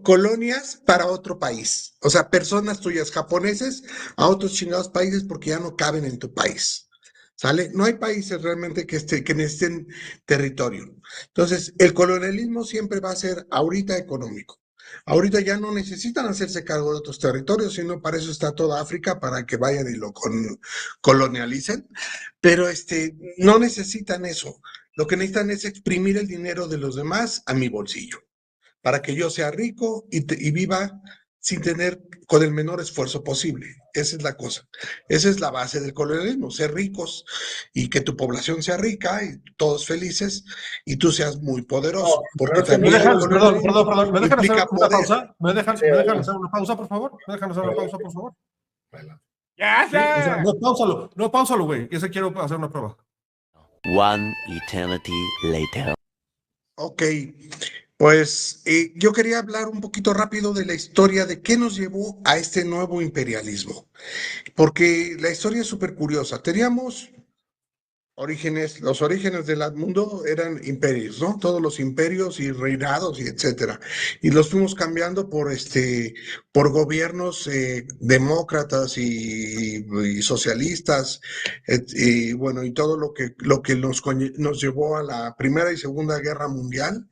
colonias para otro país. O sea, personas tuyas japoneses a otros chingados países porque ya no caben en tu país. ¿Sale? No hay países realmente que necesiten territorio. Entonces, el colonialismo siempre va a ser ahorita económico. Ahorita ya no necesitan hacerse cargo de otros territorios, sino para eso está toda África, para que vayan y lo colonialicen. Pero no necesitan eso. Lo que necesitan es exprimir el dinero de los demás a mi bolsillo, para que yo sea rico y viva sin tener con el menor esfuerzo posible. Esa es la cosa. Esa es la base del colonialismo, ser ricos y que tu población sea rica y todos felices y tú seas muy poderoso, No, porque pero es que ¿Me también dejan, el colonialismo perdón, ¿me dejan hacer implica una poder. pausa? ¿Me dejan adelante. hacer una pausa, por favor? ¿Me dejan hacer una pausa, por favor? Adelante. ¡Ya Sí, o sea, está! no, páusalo, güey. Ese quiero hacer una prueba. One eternity later. Ok, pues yo quería hablar un poquito rápido de la historia de qué nos llevó a este nuevo imperialismo, porque la historia es súper curiosa. Teníamos los orígenes del mundo eran imperios, ¿no? Todos los imperios y reinados y etcétera. Y los fuimos cambiando por gobiernos demócratas y socialistas, y bueno, y todo lo que nos llevó a la Primera y Segunda Guerra Mundial.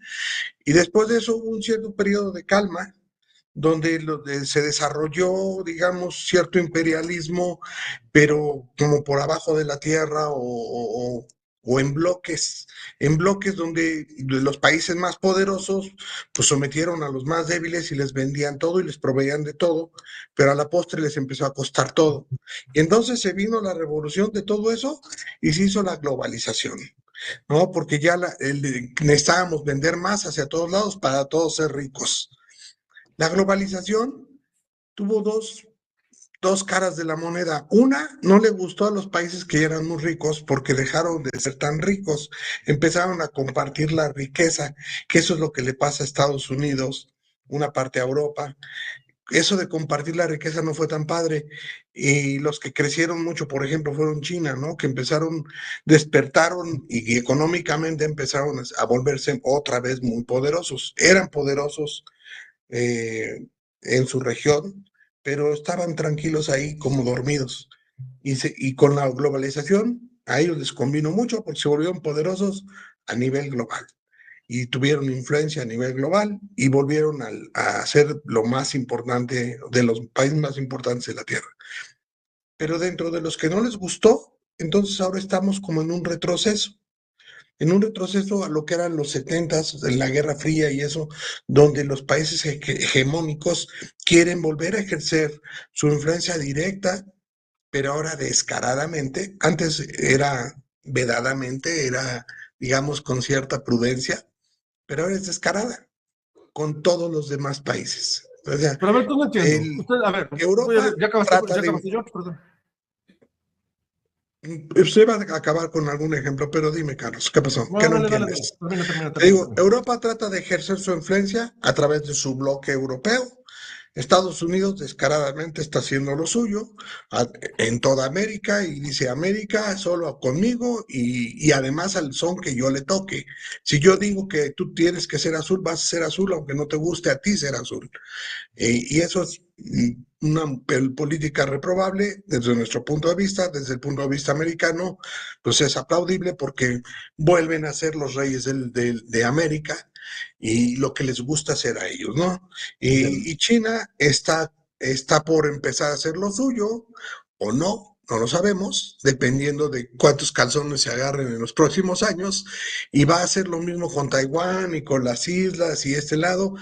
Y después de eso hubo un cierto periodo de calma donde se desarrolló, digamos, cierto imperialismo, pero como por abajo de la tierra o en bloques donde los países más poderosos pues sometieron a los más débiles y les vendían todo y les proveían de todo, pero a la postre les empezó a costar todo. Y entonces se vino la revolución de todo eso y se hizo la globalización. ¿No? Porque ya necesitábamos vender más hacia todos lados para todos ser ricos. La globalización tuvo dos caras de la moneda. Una, no le gustó a los países que eran muy ricos porque dejaron de ser tan ricos, empezaron a compartir la riqueza, que eso es lo que le pasa a Estados Unidos, una parte a Europa. Eso de compartir la riqueza no fue tan padre. Y los que crecieron mucho, por ejemplo, fueron China, ¿no? Que despertaron y económicamente empezaron a volverse otra vez muy poderosos. Eran poderosos en su región, pero estaban tranquilos ahí como dormidos. Y con la globalización, a ellos les convino mucho porque se volvieron poderosos a nivel global y tuvieron influencia a nivel global y volvieron a ser lo más importante, de los países más importantes de la Tierra. Pero dentro de los que no les gustó, entonces ahora estamos como en un retroceso a lo que eran los 70s, en la Guerra Fría y eso, donde los países hegemónicos quieren volver a ejercer su influencia directa, pero ahora descaradamente. Antes era vedadamente, era, digamos, con cierta prudencia, pero ahora es descarada con todos los demás países. O sea, Pero a ver, tú no entiendo. Usted, a ver, Europa ya trata acabaste, George, perdón. Usted va a acabar con algún ejemplo, pero dime, Carlos, ¿qué pasó? No, ¿Qué no dale, entiendes? termina. Te digo, Europa trata de ejercer su influencia a través de su bloque europeo. Estados Unidos descaradamente está haciendo lo suyo en toda América y dice América solo conmigo y además al son que yo le toque. Si yo digo que tú tienes que ser azul, vas a ser azul aunque no te guste a ti ser azul. Y eso es una política reprobable desde nuestro punto de vista, desde el punto de vista americano, pues es aplaudible porque vuelven a ser los reyes de América y lo que les gusta hacer a ellos, ¿no? Y China está por empezar a hacer lo suyo o no lo sabemos, dependiendo de cuántos calzones se agarren en los próximos años, y va a hacer lo mismo con Taiwán y con las islas y este lado,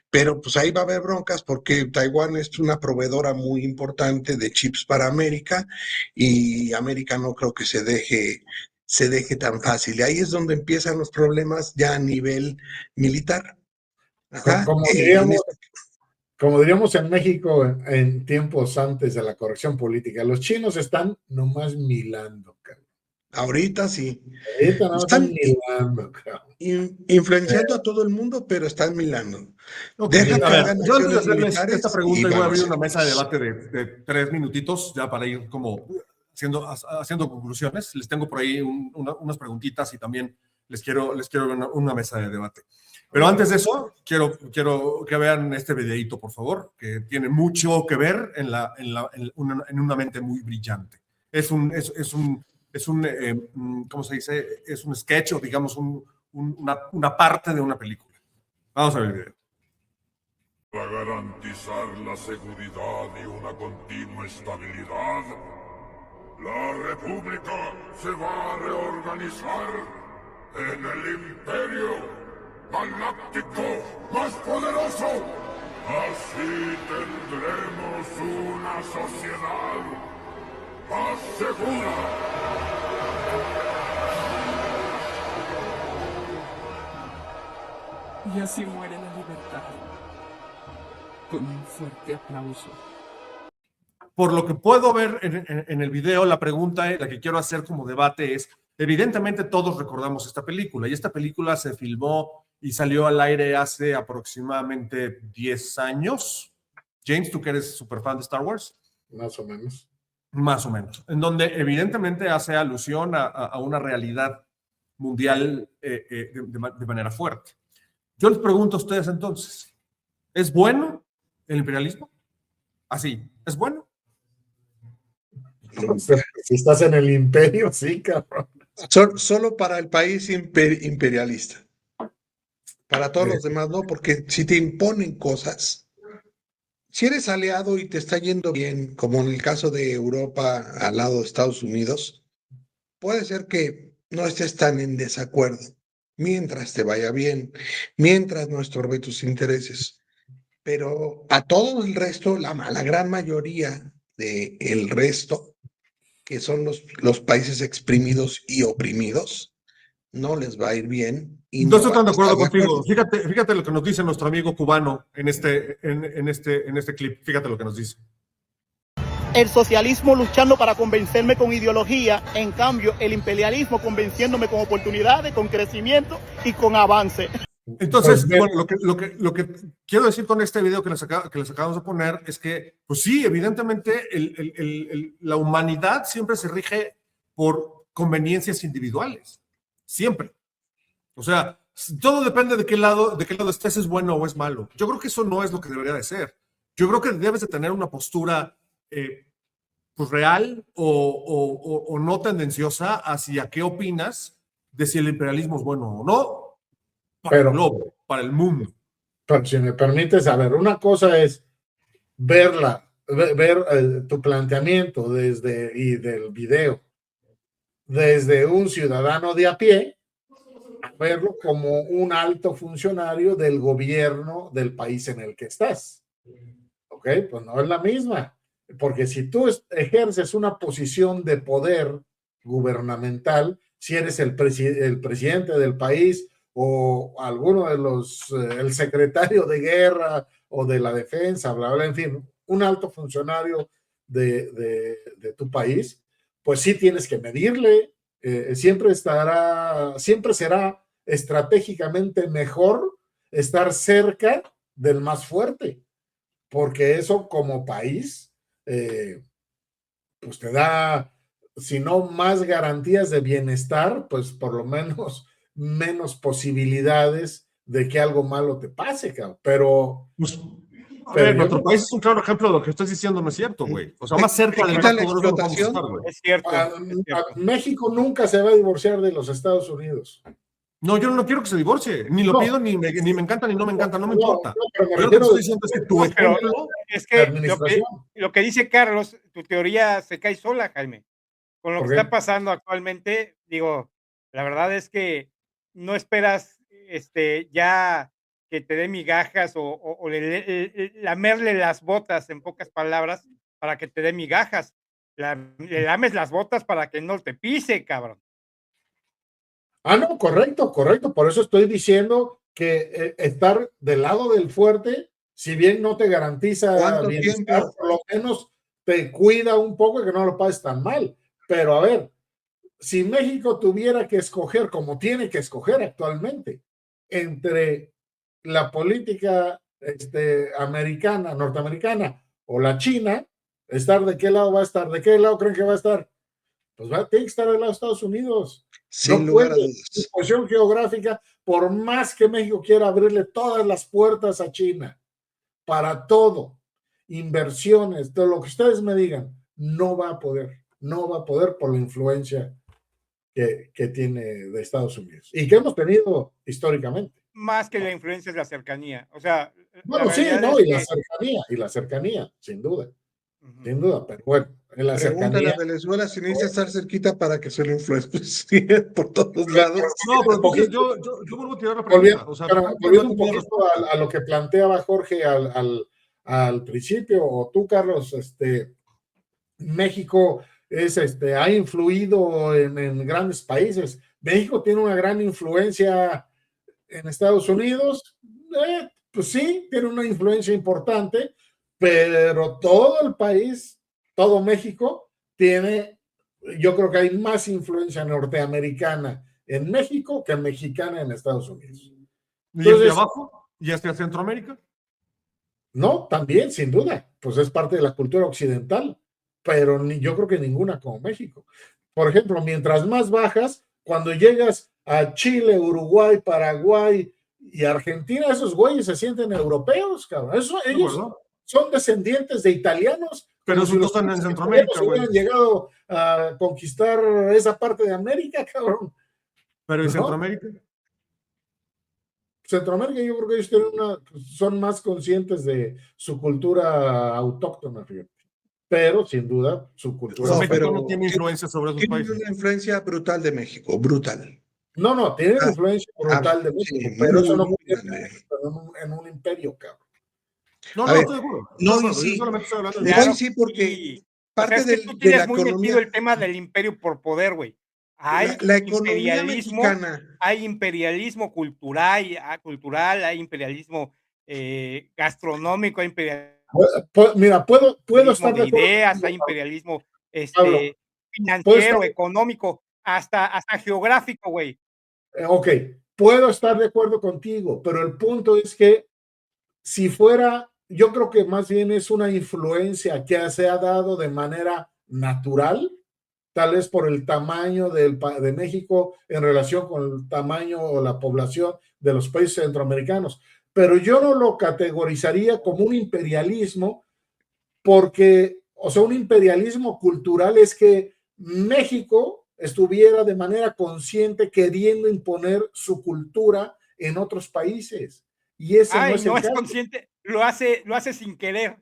pero pues ahí va a haber broncas porque Taiwán es una proveedora muy importante de chips para América y América no creo que se deje tan fácil. Y ahí es donde empiezan los problemas ya a nivel militar. Ajá. Como diríamos, como diríamos en México en tiempos antes de la corrección política, los chinos están nomás milando, cabrón. Ahorita sí. Ahorita no están Están milando, cabrón. influenciando a todo el mundo, pero están milando. Ok, Deja que a ver, hagan yo antes de acciones hacerles militares esta y pregunta, y voy a abrir una vamos. mesa de debate de 3 minutitos, ya para ir como haciendo conclusiones. Les tengo por ahí unas preguntitas y también les quiero una mesa de debate. Pero antes de eso, quiero que vean este videíto, por favor, que tiene mucho que ver en una mente muy brillante. Es un ¿cómo se dice? Es un sketch o digamos una parte de una película. Vamos a ver el video. Para garantizar la seguridad y una continua estabilidad, la República se va a reorganizar en el Imperio Galáctico más poderoso. Así tendremos una sociedad más segura. Y así muere la libertad. Con un fuerte aplauso. Por lo que puedo ver en el video, la pregunta, la que quiero hacer como debate es, evidentemente todos recordamos esta película, y esta película se filmó y salió al aire hace aproximadamente 10 años. James, tú que eres súper fan de Star Wars. Más o menos. Más o menos. En donde evidentemente hace alusión a una realidad mundial de manera fuerte. Yo les pregunto a ustedes entonces, ¿es bueno el imperialismo? Así, ¿es bueno? Si estás en el imperio, sí, cabrón. Solo para el país imperialista. Para todos los demás no, porque si te imponen cosas, si eres aliado y te está yendo bien, como en el caso de Europa al lado de Estados Unidos, puede ser que no estés tan en desacuerdo mientras te vaya bien, mientras no estorbe tus intereses. Pero a todo el resto, la gran mayoría del resto, que son los países exprimidos y oprimidos, no les va a ir bien. Y No estoy van tan de a estar acuerdo contigo. Fíjate lo que nos dice nuestro amigo cubano en este clip. Fíjate lo que nos dice. El socialismo luchando para convencerme con ideología, en cambio el imperialismo convenciéndome con oportunidades, con crecimiento y con avance. Entonces, bueno, lo que quiero decir con este video que les acabamos de poner es que, pues sí, evidentemente la humanidad siempre se rige por conveniencias individuales. Siempre. O sea, todo depende de qué lado estés, es bueno o es malo. Yo creo que eso no es lo que debería de ser. Yo creo que debes de tener una postura pues real o no tendenciosa hacia qué opinas de si el imperialismo es bueno o no para el globo, para el mundo. Pero si me permites, a ver, una cosa es ver tu planteamiento del video desde un ciudadano de a pie, a verlo como un alto funcionario del gobierno del país en el que estás. ¿Ok? Pues no es la misma. Porque si tú ejerces una posición de poder gubernamental, si eres el presidente del país o alguno de el secretario de guerra o de la defensa, bla, bla, en fin, un alto funcionario de tu país, pues sí tienes que medirle, siempre será estratégicamente mejor estar cerca del más fuerte, porque eso como país, pues te da, si no más garantías de bienestar, pues por lo menos menos posibilidades de que algo malo te pase, cabrón. Pero nuestro país es un claro ejemplo de lo que estás diciendo, no es cierto, güey. O sea, más cerca de la explotación. Es cierto. México nunca se va a divorciar de los Estados Unidos. No, yo no quiero que se divorcie, ni lo pido, ni me encanta, ni no me encanta, no me importa. Yo lo que estoy diciendo es que tu ejemplo... Es que lo que dice Carlos, tu teoría se cae sola, Jaime. Con lo que está pasando actualmente, digo, la verdad es que no esperas ya que te dé migajas o lamerle las botas, en pocas palabras, para que te dé migajas. Le lames las botas para que no te pise, cabrón. Ah, no, correcto. Por eso estoy diciendo que estar del lado del fuerte si bien no te garantiza ¿Cuánto bienestar, tiempo? por lo menos te cuida un poco y que no lo pases tan mal. Pero a ver, si México tuviera que escoger, como tiene que escoger actualmente, entre la política americana, norteamericana o la China, estar de qué lado va a estar, de qué lado creen que va a estar, pues tiene que estar del lado de Estados Unidos. Sin No lugar a puede, dudas. su posición geográfica, por más que México quiera abrirle todas las puertas a China, para todo, inversiones, todo lo que ustedes me digan, no va a poder por la influencia que tiene de Estados Unidos y que hemos tenido históricamente. Más que la influencia es la cercanía. O sea, Bueno, la sí, realidad no, es y la cercanía, sin duda, Ujú. pero bueno, en la Pregúntale cercanía. a Venezuela si necesita estar cerquita para que se lo influencie por todos lados. No, pero entonces yo vuelvo a tirar la pregunta. O sea, volviendo un poquito a lo que planteaba Jorge al principio, o tú, Carlos, México ha influido en grandes países. México tiene una gran influencia en Estados Unidos, pues sí, tiene una influencia importante, pero todo el país, todo México, yo creo que hay más influencia norteamericana en México que mexicana en Estados Unidos. ¿Y hacia abajo? ¿Y hacia Centroamérica? No, también, sin duda, pues es parte de la cultura occidental, pero yo creo que ninguna como México. Por ejemplo, mientras más bajas, cuando llegas a Chile, Uruguay, Paraguay y Argentina, esos güeyes se sienten europeos, cabrón. Ellos son descendientes de italianos. Pero si no están en Centroamérica, güey. Hubieran llegado a conquistar esa parte de América, cabrón. Pero en Centroamérica. Centroamérica, yo creo que ellos son más conscientes de su cultura autóctona, fíjate. Pero, sin duda, su cultura... México no tiene influencia sobre esos países. Tiene una influencia brutal de México, brutal. No, tiene una influencia brutal de México, sí, pero eso no muy convierte en un imperio, cabrón. No, estoy de acuerdo. No, sí. Yo solamente estoy hablando de hoy sí, porque parte o sea, es que tú tienes muy metido el tema del imperio por poder, güey. Hay la economía mexicana. Hay imperialismo cultural, hay imperialismo gastronómico, hay imperialismo. Mira, puedo estar de ideas, hay imperialismo financiero, económico, hasta geográfico, güey. Ok, puedo estar de acuerdo contigo, pero el punto es que si fuera, yo creo que más bien es una influencia que se ha dado de manera natural, tal vez por el tamaño de México en relación con el tamaño o la población de los países centroamericanos. Pero yo no lo categorizaría como un imperialismo porque, o sea, un imperialismo cultural es que México estuviera de manera consciente queriendo imponer su cultura en otros países. Y ese no es el caso. Consciente, lo hace sin querer.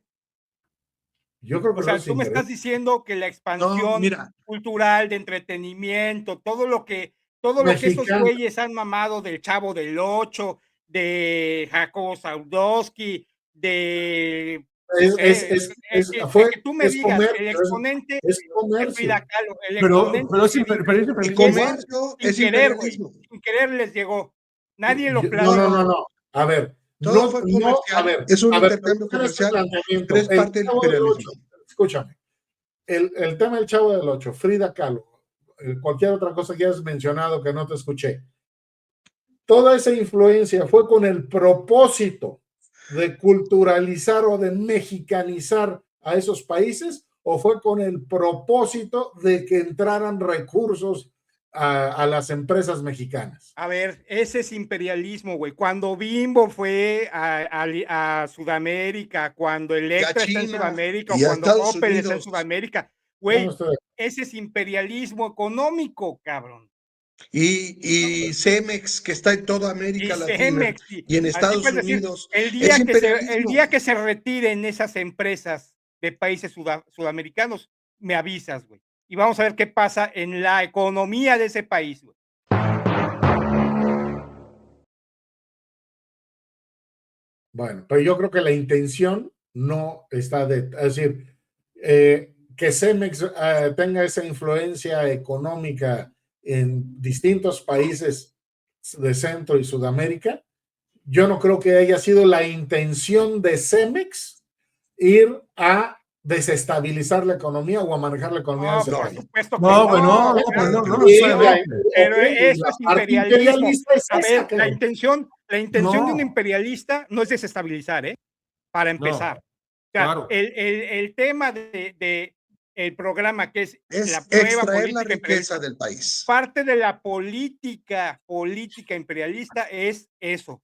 Yo creo que o sea, tú me estás diciendo que la expansión cultural, de entretenimiento, todo lo que esos güeyes han mamado del Chavo del Ocho, de Jacobo Zaudowski, de que tú me digas, el exponente es comercio. Frida Kahlo, pero es comercio, es imperialismo. Sin querer les llegó. Nadie lo planteó. No. A ver, todo fue comercial. Es un intercambio comercial, pero es parte del imperialismo. Escúchame, el tema del Chavo del Ocho, Frida Kahlo, cualquier otra cosa que hayas mencionado que no te escuché, toda esa influencia fue con el propósito de culturalizar o de mexicanizar a esos países, o fue con el propósito de que entraran recursos a las empresas mexicanas. A ver, ese es imperialismo, güey. Cuando Bimbo fue a Sudamérica, cuando Electra está en Sudamérica, o cuando Opel está en Sudamérica, güey, ese es imperialismo económico, cabrón. Y Cemex, que está en toda América Latina y en Estados Unidos. El día que se retiren esas empresas de países sudamericanos, me avisas, güey. Y vamos a ver qué pasa en la economía de ese país, güey. Bueno, pero yo creo que la intención no está es decir, que Cemex tenga esa influencia económica en distintos países de Centro y Sudamérica, yo no creo que haya sido la intención de Cemex ir a desestabilizar la economía o a manejar la economía de ese por país. supuesto que No, güey, no, necesariamente. pero eso es imperialismo. Es A ver, esa, la intención de un No. imperialista no es desestabilizar, para empezar. O sea, claro. el tema de el programa que es la nueva extraer la política riqueza imperialista, del país. parte de la política imperialista es eso,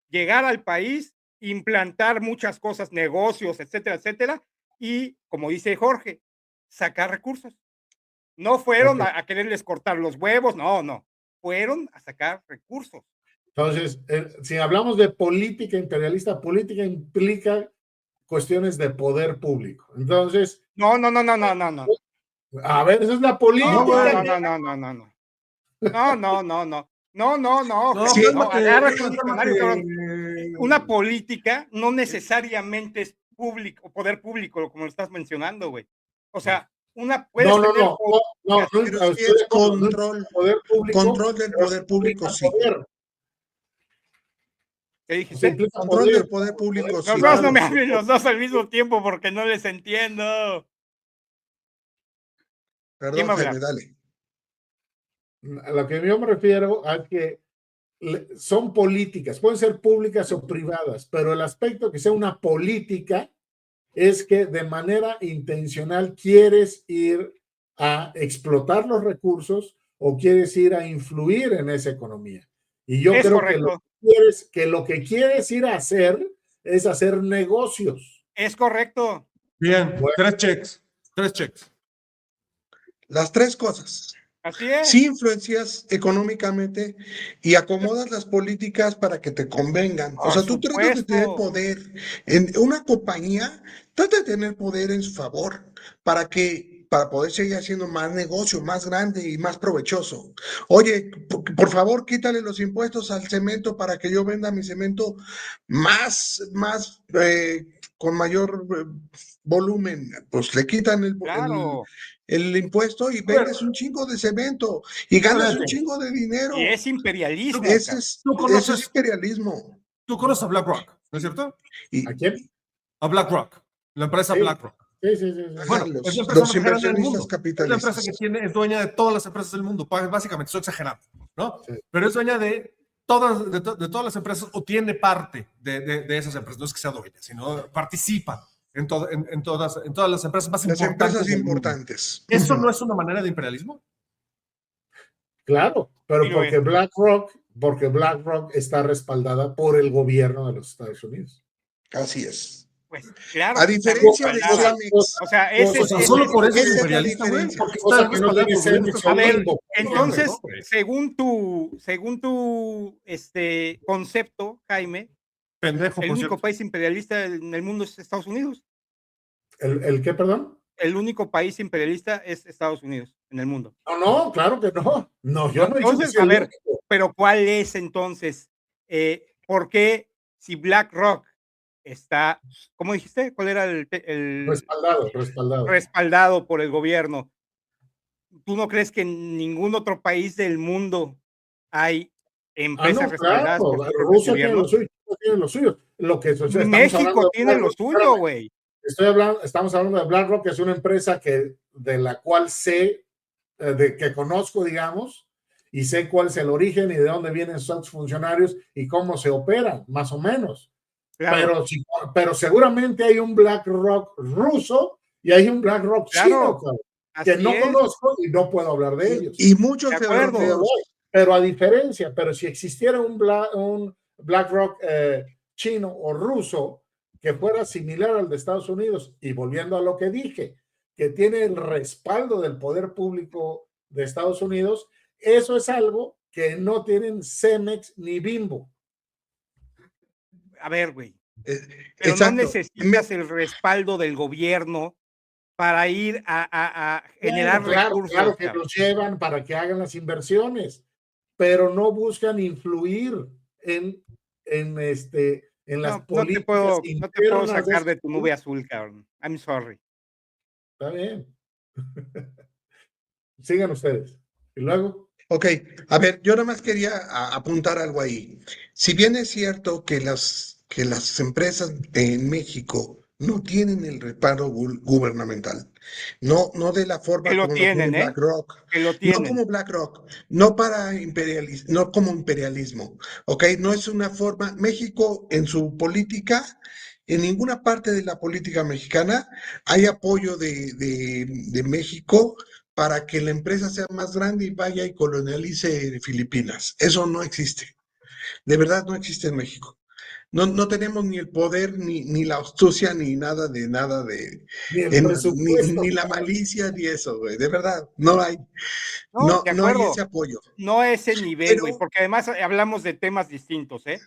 llegar al país, implantar muchas cosas, negocios, etcétera, etcétera, y como dice Jorge, sacar recursos. No fueron Ok. a quererles cortar los huevos, no, fueron a sacar recursos. Entonces, si hablamos de política imperialista, política implica cuestiones de poder público. Entonces, No. a ver, esa es la política. No, Sí, agarras un diccionario, cabrón. Una política no necesariamente es público, poder público, como lo estás mencionando, güey. O sea, puedes No, tener pero sí es control, poder público, control del poder público, sí. poder. ¿Qué dijiste? Control del poder público, sí. Los dos no me hablen los dos al mismo tiempo porque no les entiendo. Perdón, Jaime, dale. A lo que yo me refiero a que son políticas, pueden ser públicas o privadas, pero el aspecto que sea una política es que de manera intencional quieres ir a explotar los recursos o quieres ir a influir en esa economía. Y yo creo que lo que quieres ir a hacer es hacer negocios. Es correcto. Bien, bueno. Tres checks. Las tres cosas. Así es. Sí influencias económicamente y acomodas las políticas para que te convengan. O sea, tú tratas de tener poder en una compañía, trata de tener poder en su favor para poder seguir haciendo más negocio, más grande y más provechoso. Oye, por favor, quítale los impuestos al cemento para que yo venda mi cemento con mayor volumen. Pues le quitan el impuesto y vendes un chingo de cemento y ganas un chingo de dinero. Y es imperialismo. Ese es imperialismo. Tú conoces a BlackRock, ¿no es cierto? ¿A quién? A BlackRock, la empresa BlackRock. Sí. Bueno, los inversionistas inversionistas capitalistas. Es la empresa que es dueña de todas las empresas del mundo, básicamente, estoy exagerando, ¿no? Sí. Pero es dueña de todas las empresas o tiene parte de esas empresas, no es que sea dueña, sino participa en todas las empresas más importantes. ¿Eso no es una manera de imperialismo? Claro, pero porque BlackRock está respaldada por el gobierno de los Estados Unidos. Así es. Pues claro. A diferencia de Cemex. O sea, solo por eso es imperialista, güey. A ver, entonces, según tu concepto, Jaime, pendejo, el único país imperialista en el mundo es Estados Unidos. ¿El qué, perdón? El único país imperialista es Estados Unidos en el mundo. No, claro que no. No, yo no. Entonces, a ver, pero ¿cuál es entonces? ¿Por qué si BlackRock está, ¿cómo dijiste? ¿Cuál era el respaldado por el gobierno? ¿Tú no crees que en ningún otro país del mundo hay empresas respaldadas por su Rusia gobierno? tiene lo suyo. México tiene lo suyo, güey. Estamos hablando de BlackRock, que es una empresa de la cual sé, que conozco, digamos, y sé cuál es el origen y de dónde vienen sus funcionarios y cómo se operan, más o menos. Claro. Pero seguramente hay un BlackRock ruso y hay un BlackRock chino, que no conozco y no puedo hablar de ellos. Y muchos europeos. Pero a diferencia, si existiera un BlackRock chino o ruso que fuera similar al de Estados Unidos, y volviendo a lo que dije, que tiene el respaldo del poder público de Estados Unidos, eso es algo que no tienen Cemex ni Bimbo. A ver, güey, pero no necesitas el respaldo del gobierno para ir a generar recursos. Claro que los llevan para que hagan las inversiones, pero no buscan influir en las políticas. No te puedo sacar de tu nube azul, cabrón. I'm sorry. Está bien. Sigan ustedes. Y luego. Ok, a ver, yo nada más quería apuntar algo ahí. Si bien es cierto que las empresas en México no tienen el respaldo gubernamental, no de la Que forma lo como lo tiene tienen, ¿eh? BlackRock, Que lo no tienen. como BlackRock, no para no como imperialismo, ¿ok? No es una forma, México en su política, en ninguna parte de la política mexicana hay apoyo de México para que la empresa sea más grande y vaya y colonialice Filipinas. Eso no existe. De verdad no existe en México. No tenemos ni el poder, ni la astucia, ni nada Ni el ni presupuesto. la malicia, ni eso, güey. De verdad, no hay, No, de no hay ese acuerdo. apoyo. No a ese nivel, güey, Pero porque además hablamos de temas distintos, ¿eh?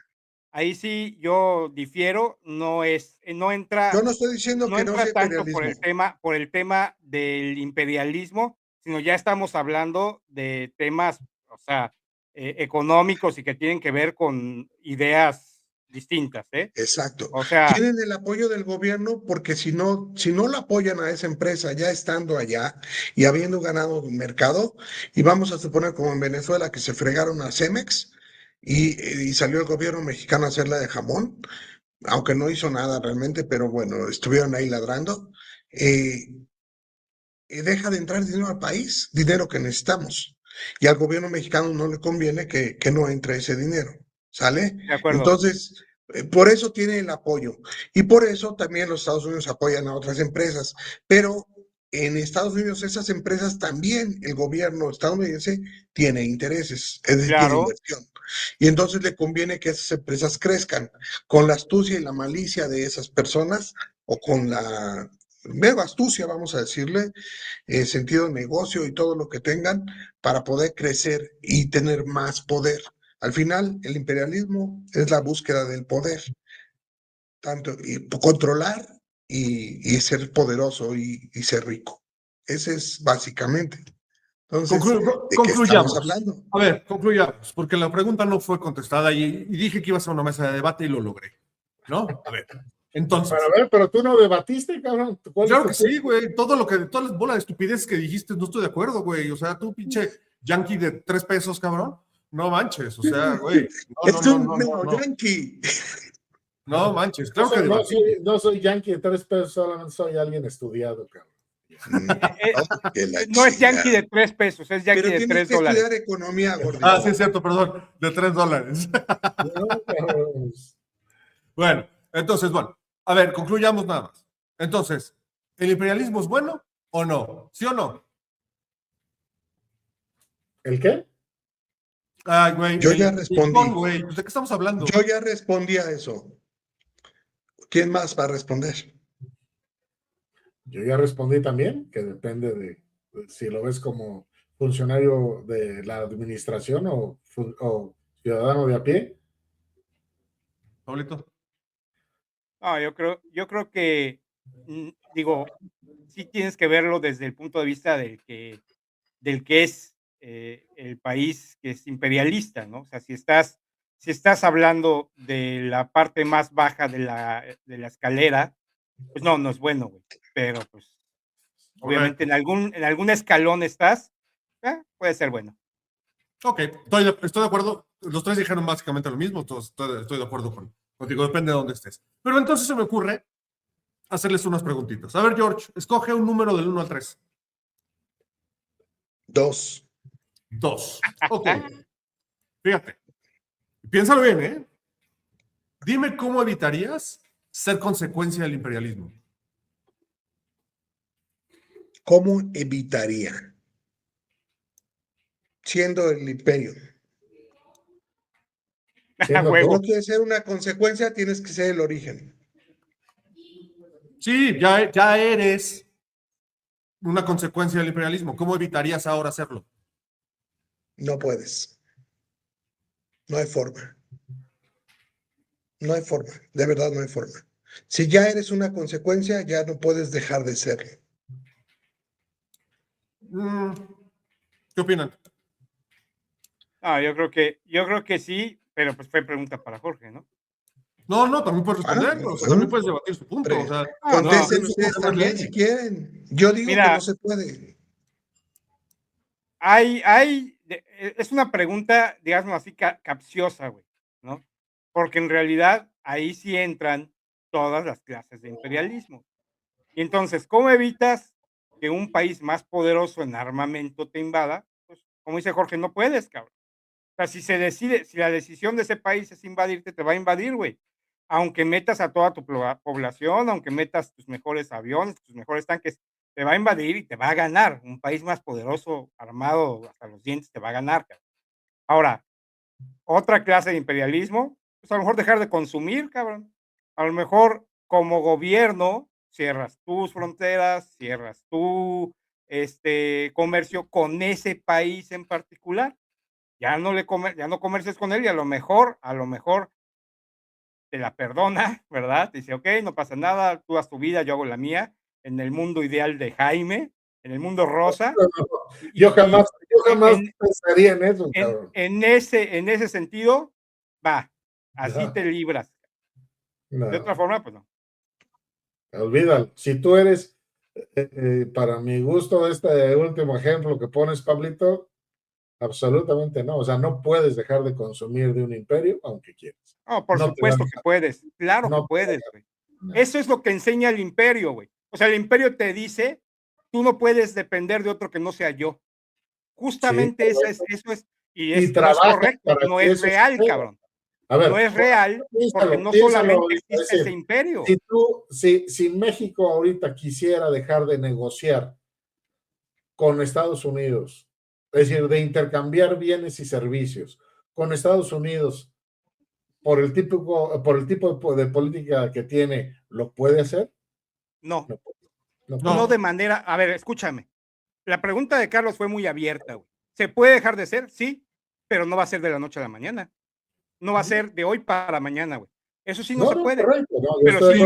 Ahí sí yo difiero, no yo entra no estoy diciendo no que no entra sea tanto imperialismo. por el tema del imperialismo, sino ya estamos hablando de temas, o sea, económicos y que tienen que ver con ideas distintas, ¿eh? Exacto. O sea, Tienen el apoyo del gobierno porque si no lo apoyan a esa empresa ya estando allá y habiendo ganado un mercado, y vamos a suponer como en Venezuela que se fregaron a Cemex y salió el gobierno mexicano a hacerla de jamón, aunque no hizo nada realmente, pero bueno, estuvieron ahí ladrando, eh, deja de entrar dinero al país, dinero que necesitamos. Y al gobierno mexicano no le conviene que no entre ese dinero, ¿sale? de acuerdo. Entonces, por eso tiene el apoyo. Y por eso también los Estados Unidos apoyan a otras empresas. Pero en Estados Unidos esas empresas también, el gobierno estadounidense tiene intereses, es decir, tiene Claro, inversión. Y entonces le conviene que esas empresas crezcan con la astucia y la malicia de esas personas o con la mega astucia, vamos a decirle, sentido de negocio y todo lo que tengan para poder crecer y tener más poder. Al final, el imperialismo es la búsqueda del poder, tanto y controlar y ser poderoso y ser rico. Ese es básicamente. Entonces, ¿de qué estamos Concluyamos. hablando? A ver, concluyamos, porque la pregunta no fue contestada y dije que iba a ser una mesa de debate y lo logré, ¿no? A ver, entonces. Pero a ver, pero tú no debatiste, cabrón. Claro que sí, güey. Todas las bolas de estupideces que dijiste, no estoy de acuerdo, güey. O sea, tú, pinche yankee de 3 pesos, cabrón. No manches, o sea, güey. Es un yankee. No manches, claro que No debatí. no soy yankee de 3 pesos, solamente soy alguien estudiado, cabrón. no es yankee de 3 pesos, es yankee Pero de tienes $3. que estudiar economía, gordito. Ah, sí, es cierto, perdón, de $3. Bueno, entonces, a ver, concluyamos nada más. Entonces, ¿el imperialismo es bueno o no? ¿Sí o no? ¿El qué? Ay, güey. Yo ya respondí. Güey, ¿de qué estamos hablando? Yo ya respondí a eso. ¿Quién más va a responder? Yo ya respondí también, que depende de si lo ves como funcionario de la administración o ciudadano de a pie. Pablito. No, yo creo que, digo, sí tienes que verlo desde el punto de vista del que es el país que es imperialista, ¿no? O sea, si estás hablando de la parte más baja de la escalera, pues no es bueno, güey. Pero pues, obviamente en algún escalón estás, puede ser bueno. Ok, estoy de acuerdo. Los tres dijeron básicamente lo mismo, estoy de acuerdo contigo, depende de dónde estés. Pero entonces se me ocurre hacerles unas preguntitas. A ver, George, escoge un número del 1 al 3. 2. 2. Ok. Fíjate. Piénsalo bien, ¿eh? Dime cómo evitarías ser consecuencia del imperialismo. ¿Cómo evitaría? Siendo el imperio. No quieres ser una consecuencia, tienes que ser el origen. Sí, ya eres una consecuencia del imperialismo. ¿Cómo evitarías ahora hacerlo? No puedes. No hay forma. No hay forma. De verdad no hay forma. Si ya eres una consecuencia, ya no puedes dejar de serlo. ¿Qué opinan? Yo creo que sí, pero pues fue pregunta para Jorge, ¿no? No, también puedes responderlo, o sea, también puedes debatir su punto. O sea, contesten ustedes también si quieren. Yo digo que no se puede. Hay es una pregunta, digamos así, capciosa, güey, ¿no? Porque en realidad ahí sí entran todas las clases de imperialismo. Y entonces, ¿cómo evitas que un país más poderoso en armamento te invada? Pues, como dice Jorge, no puedes, cabrón. O sea, si la decisión de ese país es invadirte, te va a invadir, güey. Aunque metas a toda tu población, aunque metas tus mejores aviones, tus mejores tanques, te va a invadir y te va a ganar. Un país más poderoso, armado hasta los dientes, te va a ganar, cabrón. Ahora, otra clase de imperialismo, pues a lo mejor dejar de consumir, cabrón. A lo mejor como gobierno cierras tus fronteras, cierras tu comercio con ese país en particular. Ya no comercias con él y a lo mejor te la perdona, ¿verdad? Te dice, ok, no pasa nada, tú haz tu vida, yo hago la mía, en el mundo ideal de Jaime, en el mundo rosa. Yo jamás pensaría en eso, cabrón. En ese sentido, va, así te libras. No. De otra forma, pues no. Olvídalo. Si tú eres, para mi gusto, este último ejemplo que pones, Pablito, absolutamente no. O sea, no puedes dejar de consumir de un imperio, aunque quieras. No, por supuesto que puedes. Claro que puedes, güey. Eso es lo que enseña el imperio, güey. O sea, el imperio te dice, tú no puedes depender de otro que no sea yo. Justamente eso es, y no es correcto, no es real, cabrón. A ver, no es real porque no solamente existe ese imperio. Si México ahorita quisiera dejar de negociar con Estados Unidos, es decir, de intercambiar bienes y servicios con Estados Unidos por el tipo de política que tiene, ¿lo puede hacer? No. No de manera, a ver, escúchame. La pregunta de Carlos fue muy abierta, güey. ¿Se puede dejar de ser? Sí, pero no va a ser de la noche a la mañana. No va a ser de hoy para mañana, güey. Eso sí no se puede. Correcto, pero sí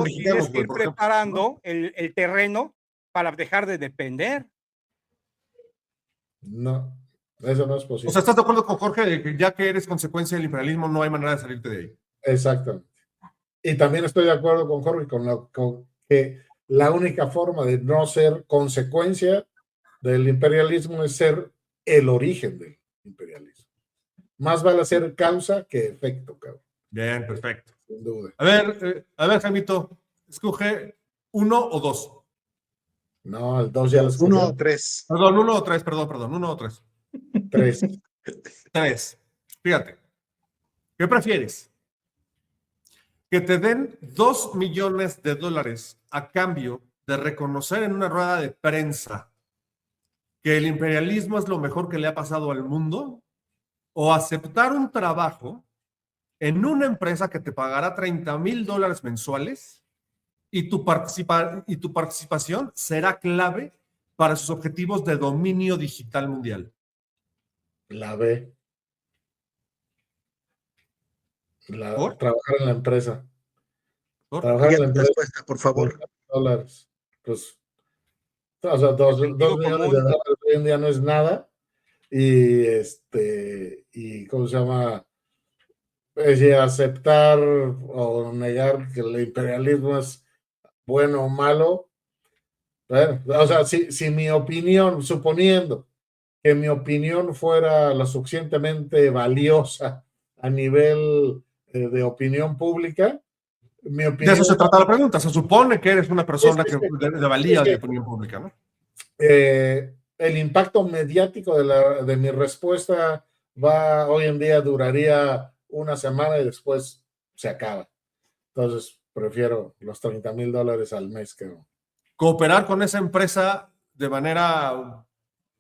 tienes que ir preparando el terreno para dejar de depender. No, eso no es posible. O sea, ¿estás de acuerdo con Jorge de que ya que eres consecuencia del imperialismo, no hay manera de salirte de ahí? Exactamente. Y también estoy de acuerdo con Jorge con que la única forma de no ser consecuencia del imperialismo es ser el origen del imperialismo. Más vale ser causa que efecto, cabrón. Bien, perfecto. Sin duda. A ver, Jaimito, escoge 1 o 2. No, el 2 ya lo escogí. 1 o 3. Perdón, 1 o 3, perdón, 1 o 3. 3. 3. Fíjate, ¿qué prefieres? Que te den $2 millones a cambio de reconocer en una rueda de prensa que el imperialismo es lo mejor que le ha pasado al mundo, o aceptar un trabajo en una empresa que te pagará $30,000 mensuales y tu participación será clave para sus objetivos de dominio digital mundial. La B. Trabajar en la empresa. Trabajar en la empresa. Respuesta, por favor. $30,000. Pues, o sea, $2 millones hoy en día no es nada. Y ¿cómo se llama? Es decir, aceptar o negar que el imperialismo es bueno o malo. Bueno, o sea, si mi opinión, suponiendo que mi opinión fuera lo suficientemente valiosa a nivel de opinión pública, mi opinión... De eso se trata la pregunta. Se supone que eres una persona de valía de opinión pública, ¿no? El impacto mediático de mi respuesta hoy en día duraría una semana y después se acaba. Entonces, prefiero los $30,000 al mes que no. Cooperar con esa empresa de manera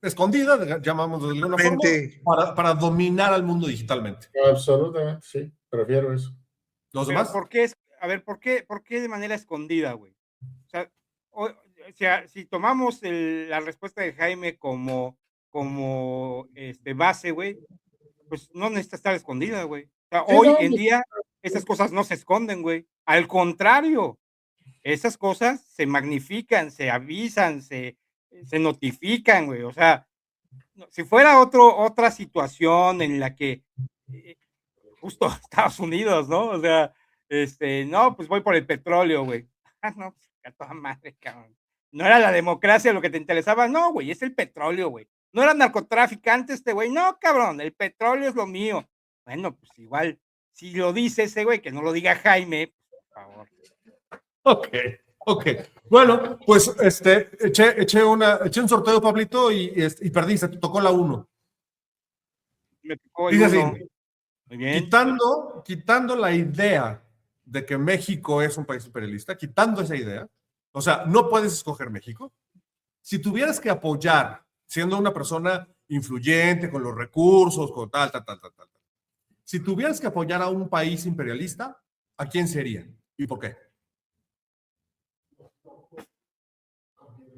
escondida, llamamos de alguna forma, para dominar al mundo digitalmente. Absolutamente, sí. Prefiero eso. ¿Los demás? ¿Por qué de manera escondida, güey? O sea, si tomamos la respuesta de Jaime como base, güey, pues no necesita estar escondida, güey. O sea, hoy en día esas cosas no se esconden, güey. Al contrario, esas cosas se magnifican, se avisan, se notifican, güey. O sea, si fuera otra situación en la que justo Estados Unidos, ¿no? O sea, no, pues voy por el petróleo, güey. No, pues a toda madre, cabrón. No era la democracia lo que te interesaba, no, güey, es el petróleo, güey. ¿No era narcotraficante este güey? No, cabrón, el petróleo es lo mío. Bueno, pues igual, si lo dice ese güey, que no lo diga Jaime, por favor. Ok. Bueno, pues eché un sorteo, Pablito, y perdiste, te tocó la 1. Me tocó el Dice así, 1. Muy bien. quitando la idea de que México es un país imperialista, quitando esa idea, o sea, no puedes escoger México. Si tuvieras que apoyar, siendo una persona influyente, con los recursos, con tal, si tuvieras que apoyar a un país imperialista, ¿a quién sería? ¿Y por qué?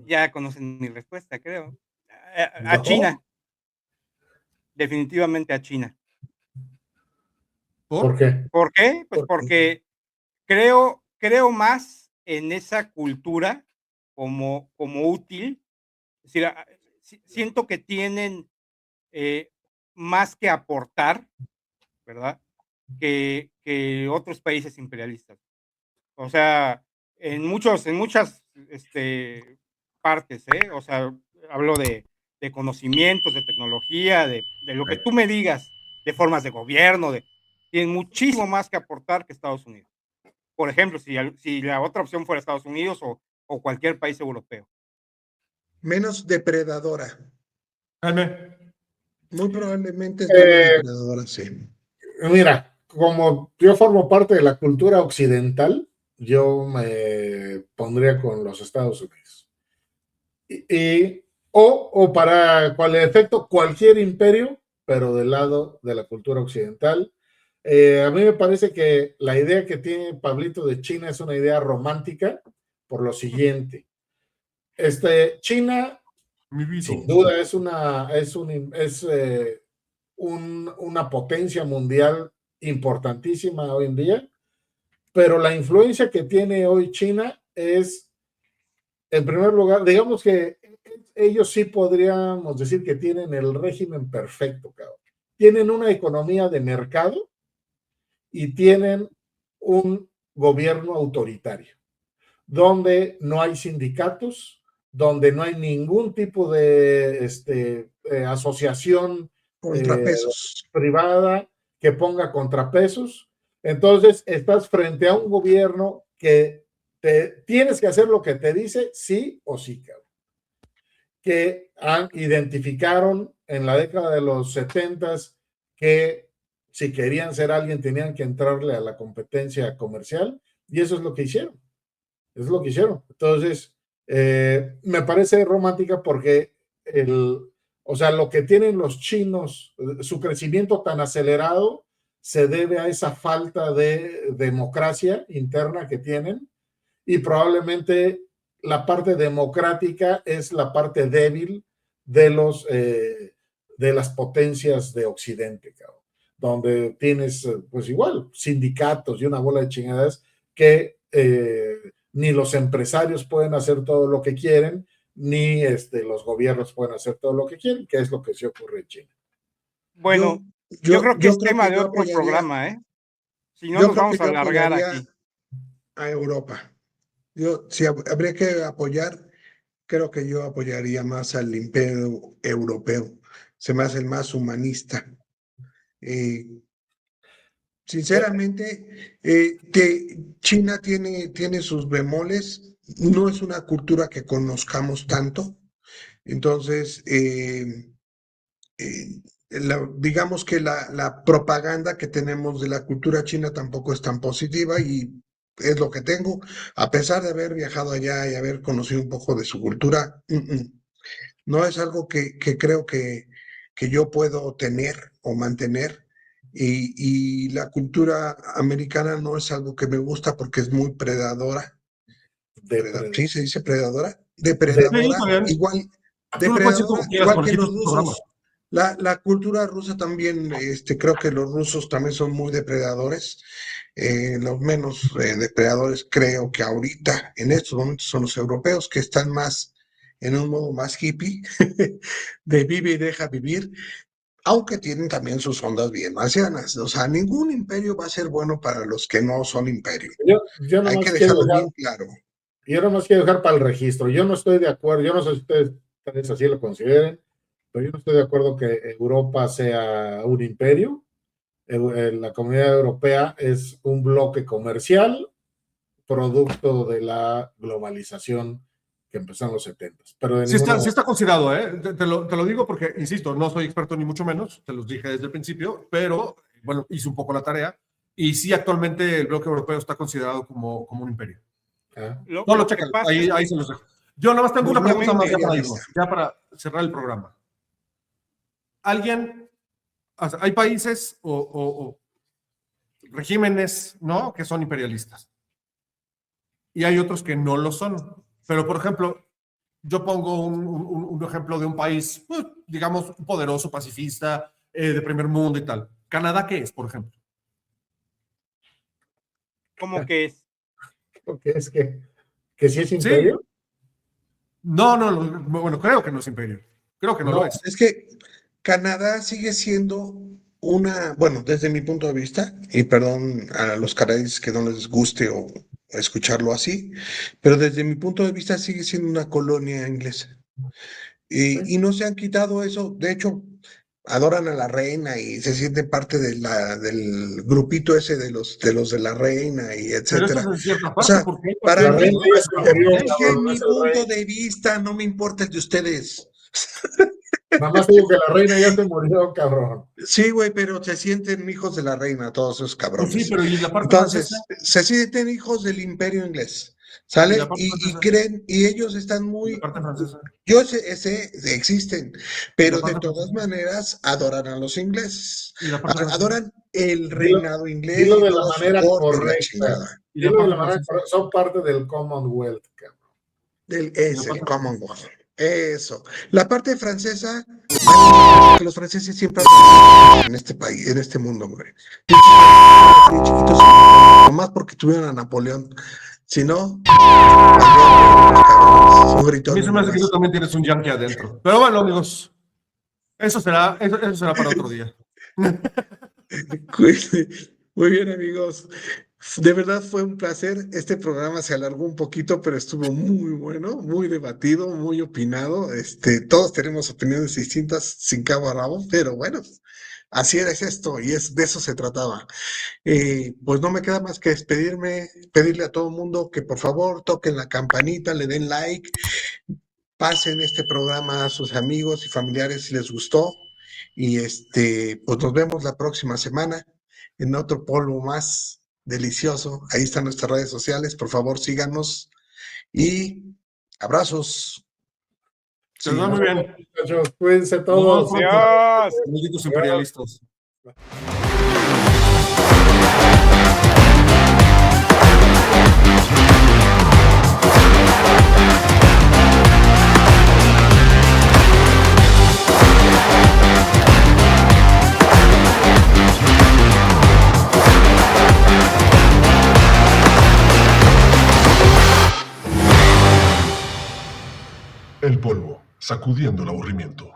Ya conocen mi respuesta, creo. A No. China. Definitivamente a China. ¿Por qué? ¿Por qué? Pues porque creo más en esa cultura como útil. Es decir, siento que tienen más que aportar, ¿verdad? Que otros países imperialistas. O sea, en muchas partes, o sea, hablo de conocimientos, de tecnología, de lo que tú me digas, de formas de gobierno, tienen muchísimo más que aportar que Estados Unidos. Por ejemplo, si la otra opción fuera Estados Unidos o cualquier país europeo. Menos depredadora. Jaime. Muy probablemente es menos depredadora, sí. Mira, como yo formo parte de la cultura occidental, yo me pondría con los Estados Unidos. O para cual efecto, cualquier imperio, pero del lado de la cultura occidental. A mí me parece que la idea que tiene Pablito de China es una idea romántica por lo siguiente. China, sin duda, es una potencia mundial importantísima hoy en día, pero la influencia que tiene hoy China es, en primer lugar, digamos que ellos sí podríamos decir que tienen el régimen perfecto, cabrón. Tienen una economía de mercado y tienen un gobierno autoritario, donde no hay sindicatos, donde no hay ningún tipo de asociación privada que ponga contrapesos. Entonces, estás frente a un gobierno que tienes que hacer lo que te dice, sí o sí, cabrón. Que identificaron en la década de los 70s que si querían ser alguien tenían que entrarle a la competencia comercial, y eso es lo que hicieron. Es lo que hicieron. Entonces, me parece romántica porque o sea, lo que tienen los chinos, su crecimiento tan acelerado, se debe a esa falta de democracia interna que tienen, y probablemente la parte democrática es la parte débil de las potencias de Occidente, cabrón, donde tienes, pues igual, sindicatos y una bola de chingadas que ni los empresarios pueden hacer todo lo que quieren, ni los gobiernos pueden hacer todo lo que quieren, que es lo que se ocurre en China. Bueno, yo creo que es tema de otro programa, ¿eh? Si no, nos vamos a alargar aquí. A Europa. Si habría que apoyar, creo que yo apoyaría más al imperio europeo. Se me hace el más humanista. Sinceramente, que China tiene sus bemoles, no es una cultura que conozcamos tanto, entonces digamos que la propaganda que tenemos de la cultura china tampoco es tan positiva, y es lo que tengo, a pesar de haber viajado allá y haber conocido un poco de su cultura, no es algo que creo que yo puedo tener o mantener. Y la cultura americana no es algo que me gusta porque es muy predadora. ¿Sí se dice predadora? Depredadora, igual que los rusos. La cultura rusa también, creo que los rusos también son muy depredadores. Los menos depredadores creo que ahorita, en estos momentos, son los europeos, que están más en un modo más hippie, de vive y deja vivir. Aunque tienen también sus ondas bien marcianas. O sea, ningún imperio va a ser bueno para los que no son imperios. Hay que dejarlo bien claro. Yo nomás quiero dejar para el registro. Yo no estoy de acuerdo, yo no sé si ustedes así lo consideren, pero yo no estoy de acuerdo que Europa sea un imperio. La Comunidad Europea es un bloque comercial producto de la globalización que empezó en los 70. Pero de Sí ninguna está considerado, ¿eh? Te lo digo porque, insisto, no soy experto ni mucho menos, te los dije desde el principio, pero bueno, hice un poco la tarea y sí, actualmente el bloque europeo está considerado como un imperio. Lo No lo que checan, pasa ahí, es ahí se los dejo. Yo nada más tengo Pues una no pregunta me más ya para imperialista. irnos, ya para cerrar el programa. ¿Alguien, o sea, hay países o regímenes, ¿no?, que son imperialistas? Y hay otros que no lo son. Pero, por ejemplo, yo pongo un ejemplo de un país, pues, digamos, poderoso, pacifista, de primer mundo y tal. ¿Canadá qué es, por ejemplo? como que es. Porque es que sí es Sí. imperio. No, bueno, creo que no es imperio. Creo que no lo es. Es que Canadá sigue siendo bueno, desde mi punto de vista, y perdón a los canadienses que no les guste o escucharlo así, pero desde mi punto de vista sigue siendo una colonia inglesa. Y no se han quitado eso. De hecho, adoran a la reina y se sienten parte del grupito ese de los de la reina y Pero eso etcétera. es en cierta O parte, sea, porque hay para La países mí, reina ya se murió, es que cabrón, no mi es el punto rey. de vista no me importa el de ustedes. Nada más digo que la reina ya se murió, cabrón. Sí, güey, pero se sienten hijos de la reina, todos esos Pues sí, cabrones. pero ¿y la parte francesa? Entonces, se sienten hijos del imperio inglés, ¿Y la ¿sale? parte Y francesa? creen, y ellos están ¿Y la muy, parte francesa? yo sé, existen, ¿Y pero la de parte todas francesa? maneras adoran a los ingleses, ¿Y la parte francesa? adoran el Dilo, reinado inglés dilo y de la toda su manera corte y la correcta. chingada. ¿Y la Dilo de parte la manera francesa? correcta. Son parte del Commonwealth, cabrón. Es La el parte Commonwealth. Eso. La parte francesa, que los franceses siempre han en este país, en este mundo, güey. De chiquitos, nomás porque tuvieron a Napoleón. Si no, A un mí gritón se me hace que tú nomás. también tienes un yankee adentro. Pero bueno, amigos, eso será para otro día. Muy bien, amigos. De verdad fue un placer. Este programa se alargó un poquito, pero estuvo muy bueno, muy debatido, muy opinado. Todos tenemos opiniones distintas sin cabo a rabo, pero bueno, así es esto y de eso se trataba. Pues no me queda más que despedirme, pedirle a todo el mundo que por favor toquen la campanita, le den like, pasen este programa a sus amigos y familiares si les gustó. Y pues nos vemos la próxima semana en otro polvo más delicioso. Ahí están nuestras redes sociales. Por favor, síganos y abrazos. Que les va muy bien. Muchachos, cuídense Nos vemos todos. pronto. Adiós. Malditos imperialistas. El polvo, sacudiendo el aburrimiento.